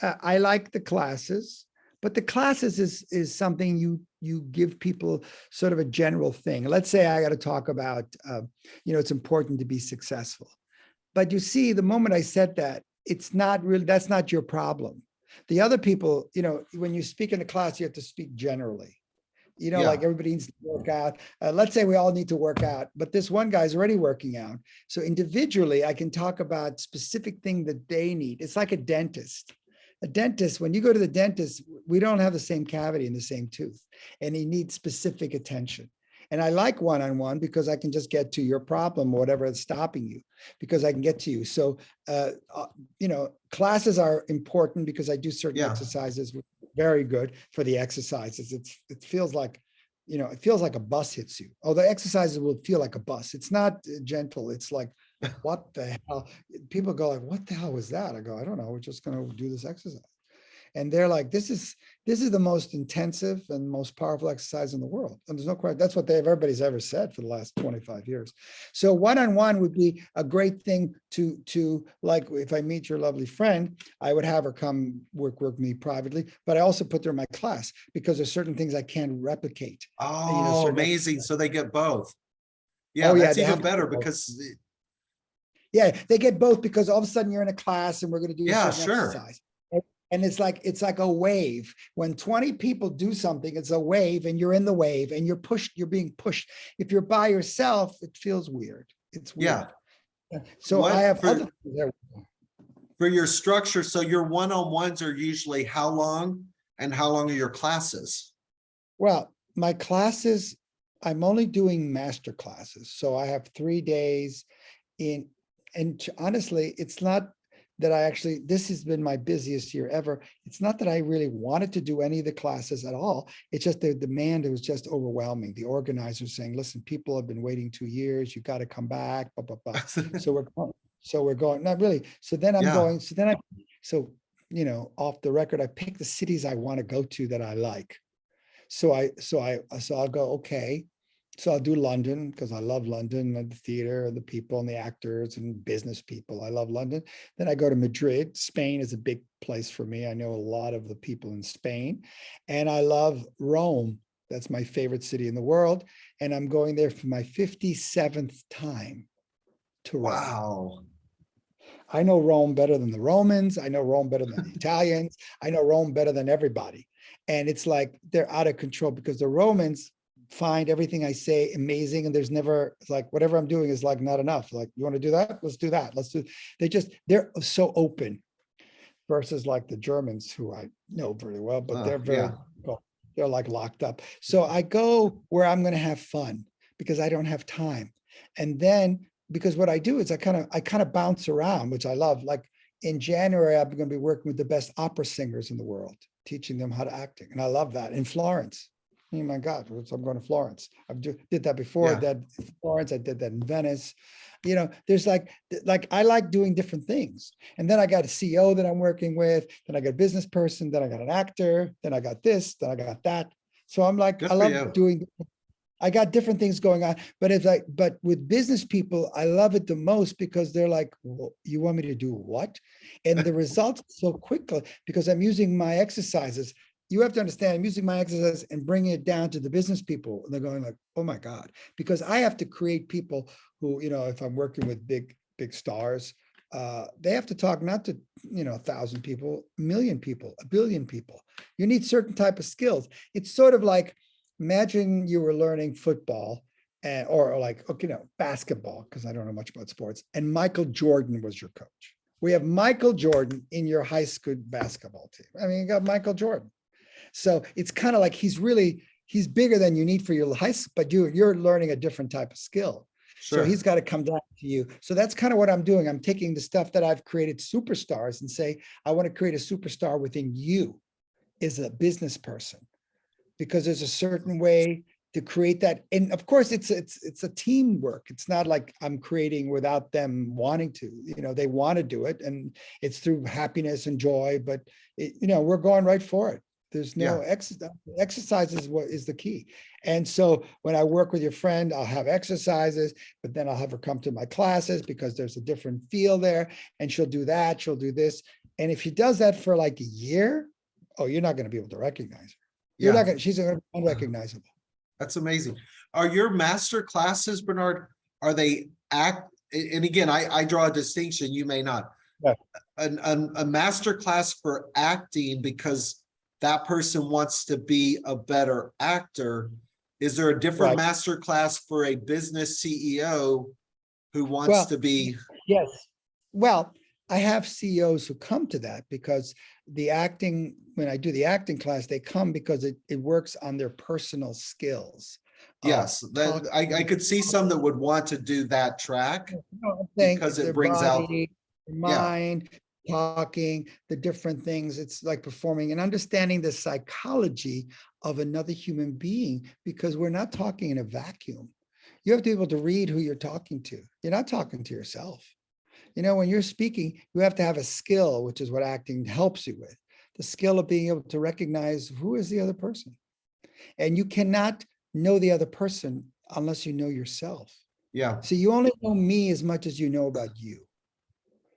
I like the classes, but the classes is something you give people sort of a general thing. Let's say I got to talk about, you know, it's important to be successful. But you see, the moment I said that, it's not really, that's not your problem. The other people, you know, when you speak in a class, you have to speak generally. You know, Yeah. like everybody needs to work out. Let's say we all need to work out, but this one guy's already working out. So individually, I can talk about specific thing that they need. It's like a dentist. A dentist, when you go to the dentist, we don't have the same cavity in the same tooth, and he needs specific attention. And I like one-on-one because I can just get to your problem, or whatever is stopping you, because I can get to you. So, you know, classes are important because I do certain Yeah. exercises, which are very good for the exercises. It feels like, you know, it feels like a bus hits you. Oh, the exercises will feel like a bus. It's not gentle. It's like, what the hell? People go like, what the hell was that? I go, I don't know. We're just going to do this exercise. And they're like, this is the most intensive and most powerful exercise in the world. And there's no question. That's what everybody's ever said for the last 25 years. So one-on-one would be a great thing to like, if I meet your lovely friend, I would have her come work with me privately, but I also put her in my class because there's certain things I can't replicate. Oh, certain amazing. So they get both. Yeah, Oh, yeah, that's they even have to better get both. because, Yeah, they get both because all of a sudden you're in a class and we're going to do a yeah, certain sure. exercise. And it's like a wave. When 20 people do something, it's a wave and you're in the wave and you're pushed, you're being pushed. If you're by yourself, it feels weird. It's weird. Yeah. So What I have for- other things there. For your structure, so your one-on-ones are usually how long and how long are your classes? Well, my classes, I'm only doing master classes. So I have 3 days in, and honestly, it's not that I actually, this has been my busiest year ever. It's not that I really wanted to do any of the classes at all. It's just the demand, it was just overwhelming. The organizers saying, listen, people have been waiting 2 years, you got to come back, blah, blah, blah. So we're going, not really. So then I'm Yeah. going, so, you know, off the record, I pick the cities I want to go to that I like. So I'll go, okay. So I'll do London because I love London and the theater and the people and the actors and business people. I love London. Then I go to Madrid. Spain is a big place for me. I know a lot of the people in Spain, and I love Rome. That's my favorite city in the world. And I'm going there for my 57th time to Rome. Wow. I know Rome better than the Romans. I know Rome better than the Italians. I know Rome better than everybody. And it's like they're out of control because the Romans find everything I say amazing. And there's never, it's like, whatever I'm doing is like not enough. Like, you want to do that? Let's do that. Let's do, they're so open versus like the Germans, who I know very well, but they're very, Yeah. well, they're like locked up. So I go where I'm going to have fun because I don't have time. And then, because what I do is I kind of bounce around, which I love. Like in January, I'm going to be working with the best opera singers in the world, teaching them how to acting. And I love that in Florence. Oh my God, I'm going to Florence. Did that before. Yeah. That Florence, I did that in Venice. There's like I like doing different things. And then I got a CEO that I'm working with. Then I got a business person. Then I got an actor. Then I got this. Then I got that. So I'm like, Good I for love you. doing. I got different things going on, but with business people, I love it the most because they're like, you want me to do what? And the results so quickly because I'm using my exercises. You have to understand, I'm using my exercises and bringing it down to the business people. And they're going like, oh my God, because I have to create people who, if I'm working with big stars, they have to talk not to, 1,000 people, 1,000,000 people, 1 billion people. You need certain type of skills. It's sort of like, imagine you were learning football or like, basketball, because I don't know much about sports, and Michael Jordan was your coach. We have Michael Jordan in your high school basketball team. I mean, you got Michael Jordan. So it's kind of like he's bigger than you need for your high school, but you're learning a different type of skill. So Sure. he's got to come down to you. So that's kind of what I'm doing. I'm taking the stuff that I've created superstars and say, I want to create a superstar within you as a business person, because there's a certain way to create that. And of course, it's a teamwork. It's not like I'm creating without them wanting to, they want to do it. And it's through happiness and joy, but we're going right for it. There's no Yeah. exercise is what is the key. And so when I work with your friend, I'll have exercises, but then I'll have her come to my classes because there's a different feel there. And she'll do that, she'll do this. And if she does that for like a year, oh, you're not going to be able to recognize her. You're not Yeah. going to, she's unrecognizable. That's amazing. Are your master classes, Bernard, are they and again, I draw a distinction, you may not. Yeah. A master class for acting because that person wants to be a better actor. Is there a different Right. master class for a business CEO who wants Well, to be? yes. Well, I have CEOs who come to that because when I do the acting class, they come because it works on their personal skills. Yes, that I could see some that would want to do that track because Their it brings out, body, their yeah, mind, talking, the different things. It's like performing and understanding the psychology of another human being, because we're not talking in a vacuum. You have to be able to read who you're talking to. You're not talking to yourself. When you're speaking, you have to have a skill, which is what acting helps you with, the skill of being able to recognize who is the other person. And you cannot know the other person unless you know yourself. yeah, So you only know me as much as you know about you.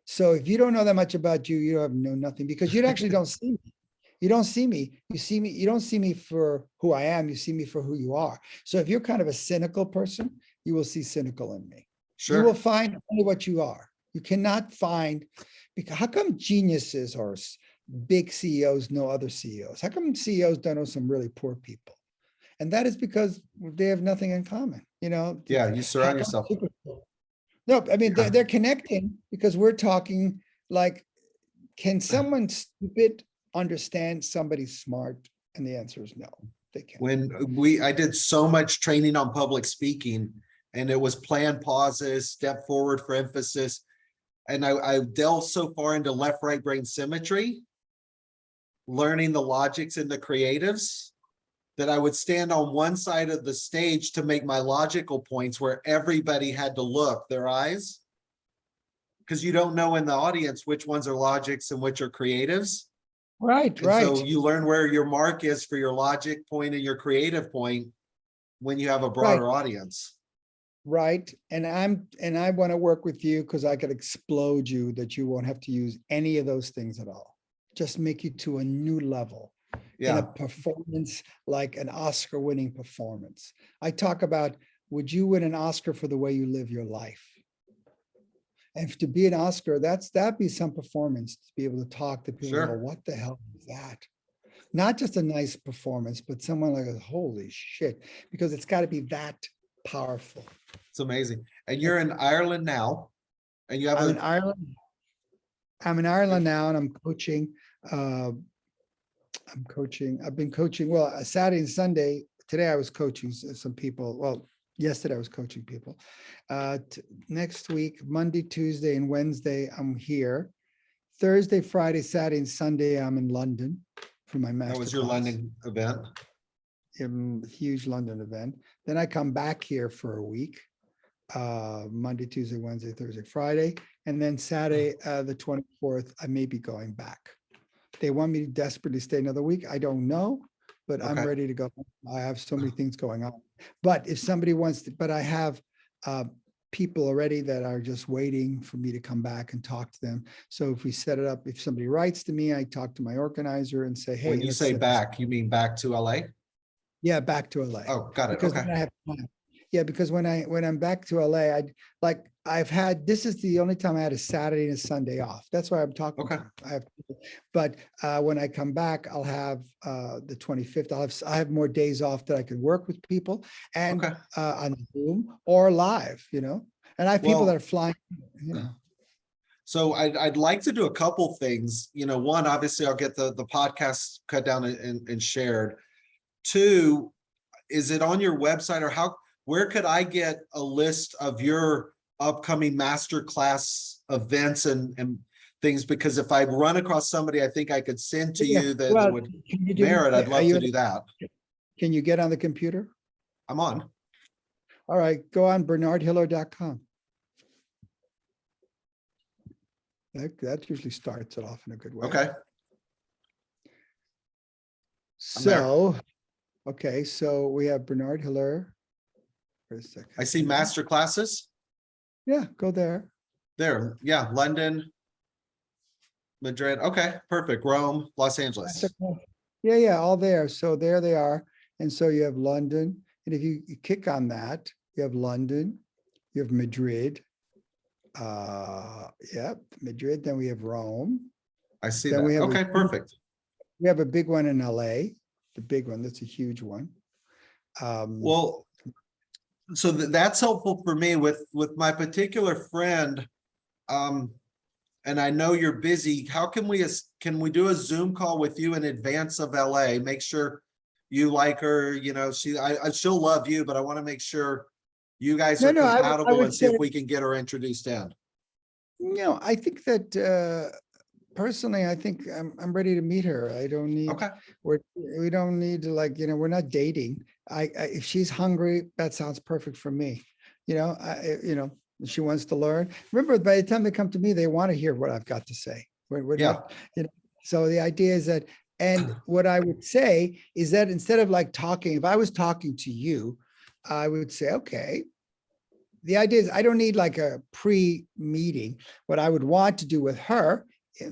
So if you don't know that much about you, you have know nothing, because you actually don't see me. You don't see me. You don't see me for who I am. You see me for who you are. So if you're kind of a cynical person, you will see cynical in me. You will sure. find only what you are. You cannot find, because how come geniuses or big CEOs know other CEOs? How come CEOs don't know some really poor people? And that is because they have nothing in common. Yeah, you How surround come yourself. no, I mean, Yeah. they're connecting because we're talking like, can someone stupid understand somebody smart? And the answer is no, they can't. When I did so much training on public speaking, and it was plan pauses, step forward for emphasis. And I delved so far into left, right brain symmetry, learning the logics and the creatives, that I would stand on one side of the stage to make my logical points where everybody had to look their eyes. Because you don't know in the audience which ones are logics and which are creatives. Right, And so right, you learn where your mark is for your logic point and your creative point when you have a right, broader audience. right. And I want to work with you because I could explode you that you won't have to use any of those things at all. Just make you to a new level in a Yeah, performance, like an Oscar-winning performance. I talk about, would you win an Oscar for the way you live your life? And to be an Oscar, that'd be some performance to be able to talk to people and go, sure. what the hell is that? Not just a nice performance, but someone like, holy shit, because it's got to be that powerful. It's amazing. And you're in Ireland now, and you have I'm in a, Ireland. I'm in Ireland now, and I'm coaching. I've been coaching. Well, Saturday and Sunday. Today I was coaching some people. Well, yesterday I was coaching people. Next week, Monday, Tuesday, and Wednesday, I'm here. Thursday, Friday, Saturday, and Sunday, I'm in London for my that master was your class. London event. huge London event. Then I come back here for a week, Monday, Tuesday, Wednesday, Thursday, Friday, and then Saturday, the 24th, I may be going back. They want me to desperately stay another week. I don't know, but I'm Okay. ready to go. I have so many things going on. But if somebody wants to, but I have people already that are just waiting for me to come back and talk to them. So if we set it up, if somebody writes to me, I talk to my organizer and say, hey, When you let's say set this back, you mean back to LA? Yeah, back to LA. Oh, got it. Because Okay. then I have time. Yeah, because when I'm back to LA, this is the only time I had a Saturday and a Sunday off. That's why I'm talking Okay. to you. But when I come back, I'll have the 25th. I have more days off that I can work with people and Okay. on Zoom or live, And I have people that Well, are flying, so I'd like to do a couple things. One, obviously I'll get the podcast cut down and shared. Two, is it on your website, or where could I get a list of your upcoming masterclass events and things? Because if I run across somebody I think I could send to Yeah. you that Well, would can you merit, I'd love to do that. Can you get on the computer? I'm on. All right, go on bernardhiller.com. That usually starts it off in a good way. Okay. So, okay, so we have Bernard Hiller. Wait a second. I see master classes Yeah, go there. there. Yeah, London, Madrid. Okay, perfect. Rome, Los Angeles. Yeah, all there. So there they are. And so you have London. And if you click on that, you have London, you have Madrid. Yep, Madrid. Then we have Rome. I see Then that. we have Okay, perfect. We have a big one in LA, the big one. That's a huge one. Well, so that's helpful for me with my particular friend. And I know you're busy. How can we do a Zoom call with you in advance of LA? Make sure you like her, she'll love you, but I want to make sure you guys are compatible and see if we can get her introduced in. I think that personally, I think I'm ready to meet her. I don't need, Okay. we don't need to we're not dating. If she's hungry, that sounds perfect for me. She wants to learn. Remember, by the time they come to me, they want to hear what I've got to say. We're not, so the idea is that, and what I would say is that instead of talking, if I was talking to you, I would say, okay, the idea is I don't need a pre-meeting. What I would want to do with her,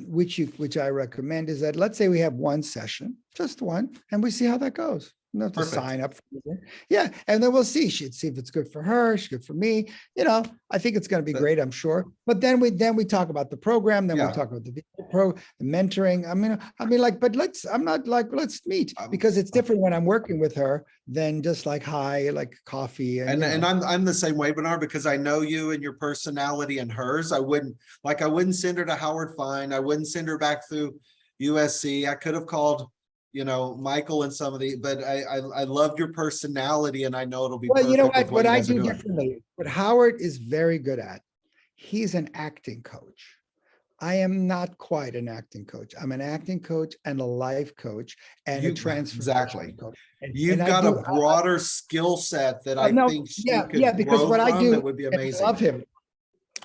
which I recommend, is that let's say we have one session, just one, and we see how that goes. You don't have to sign up for it. Yeah, and then we'll see. She'd see if it's good for her, it's good for me. I think it's going to be great, I'm sure. But then we talk about the program, then we talk about the mentoring. But let's meet, because it's different when I'm working with her than just hi, coffee. And I'm the same way, Bernard, because I know you and your personality and hers. I wouldn't send her to Howard Fine. I wouldn't send her back through USC. I could have called Michael and somebody, but I loved your personality, and I know it'll be perfect. You know what I do differently, what Howard is very good at, he's an acting coach. I am not quite an acting coach. I'm an acting coach and a life coach and a transformation coach. You've got a broader skill set that I think she could because grow what I from. do, That would be amazing. I love him.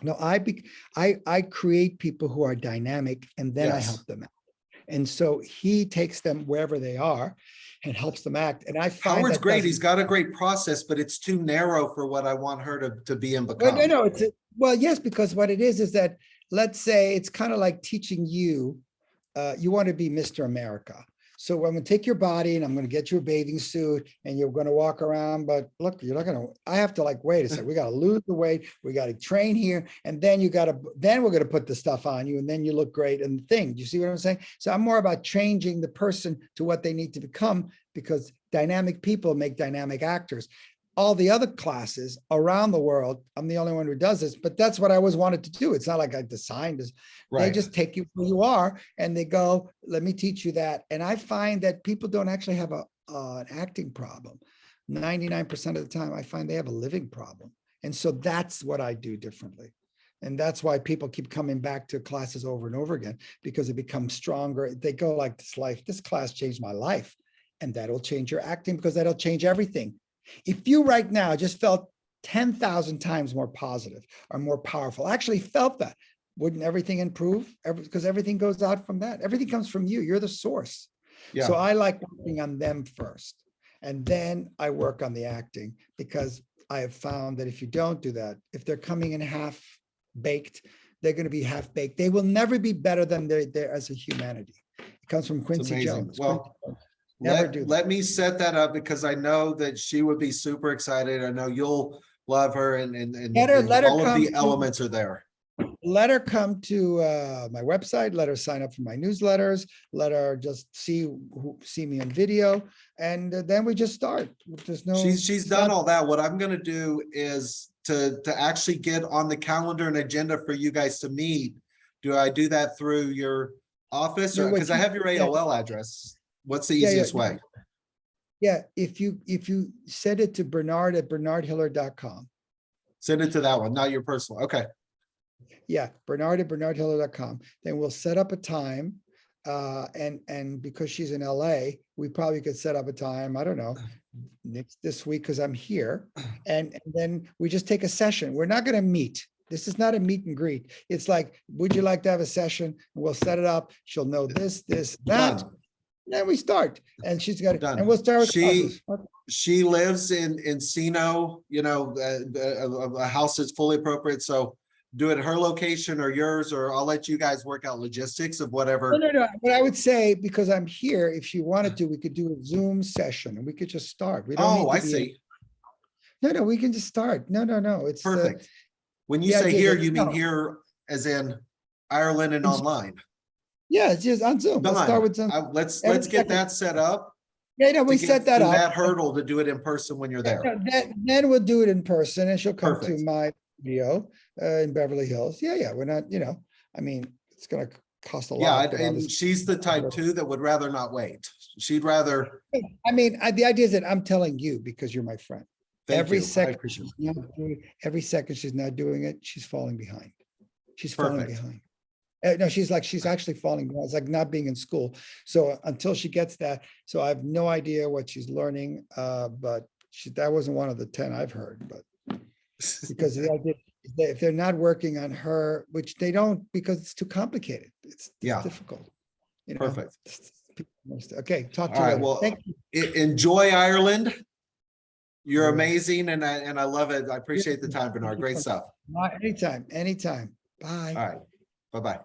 No, I create people who are dynamic, and then I help them out. And so he takes them wherever they are and helps them act. And I find Howard's great. He's got a great process, but it's too narrow for what I want her to be and become. Well, yes, because what it is that, let's say it's kind of like teaching you, you want to be Mr. America. So I'm going to take your body and I'm going to get you a bathing suit and you're going to walk around, but look, you're not going to, I have to wait a second. We got to lose the weight. We got to train here. And then then we're going to put the stuff on you and then you look great. And the thing, do you see what I'm saying? So I'm more about changing the person to what they need to become, because dynamic people make dynamic actors. All the other classes around the world, I'm the only one who does this, but that's what I always wanted to do. It's not like I designed this. Right. They just take you where you are and they go, let me teach you that. And I find that people don't actually have an acting problem. 99% of the time, I find they have a living problem. And so that's what I do differently. And that's why people keep coming back to classes over and over again, because it becomes stronger. They go this class changed my life. And that'll change your acting because that'll change everything. If you right now just felt 10,000 times more positive or more powerful, actually felt that, wouldn't everything improve? Because everything goes out from that. Everything comes from you. You're the source. So Yeah, I like working on them first. And then I work on the acting, because I have found that if you don't do that, if they're coming in half baked, they're going to be half baked. They will never be better than they're as a humanity. It comes from it's Quincy amazing. Jones. Well, Never do that. let me set that up because I know that she would be super excited. I know you'll love her and Let her all of come the to- elements are there. Let her come to my website, let her sign up for my newsletters, let her just see me on video, and then we just start. There's no. She's it's done not- all that. What I'm gonna do is to actually get on the calendar and agenda for you guys to meet. Do I do that through your office or No, what because I you- have your yeah. AOL address? What's the Yeah, easiest no. way? Yeah, if you send it to Bernard@bernardhiller.com. Send it to that one, not your personal. Okay, Yeah, Bernard@bernardhiller.com. Then we'll set up a time. And because she's in LA, we probably could set up a time, I don't know, this week, because I'm here. And then we just take a session. We're not going to meet. This is not a meet and greet. It's like, would you like to have a session? We'll set it up. She'll know this, that. done, Then we start. And she's got it. done. And we'll start with She classes. she lives in Encino, you know, a house that's fully appropriate. So do it at her location or yours, or I'll let you guys work out logistics of whatever. No. But I would say, because I'm here, if she wanted to, we could do a Zoom session and we could just start. We don't need Oh, to I be in- see. No, we can just start. No. It's Perfect. When you the say idea here, that- you mean no. here as in Ireland and In- online? Yeah, it's just on Zoom. Let's start Done. with Zoom. Let's Every get second. that set up. Yeah, we to set get that through up. That hurdle to do it in person when you're there. Then we'll do it in person, and she'll come to Perfect. my studio in Beverly Hills. Yeah, we're not, I mean, it's gonna cost a Yeah, lot. but and obviously- she's the type too that would rather not wait. She'd rather, I mean, the idea is that I'm telling you because you're my friend. thank Every you. I second, appreciate it. every second she's not doing it, she's falling behind. She's falling Perfect. behind. No, she's actually falling behind. It's like not being in school. So until she gets that, so I have no idea what she's learning. But that wasn't one of the 10 I've heard, but because the idea is that if they're not working on her, which they don't, because it's too complicated. It's Yeah. difficult. Perfect. Okay, talk to All you right, later. well, Thank you. Enjoy Ireland. You're Yeah. amazing and I love it. I appreciate the time, Bernard. Great stuff. Anytime. Bye. All right. Bye-bye.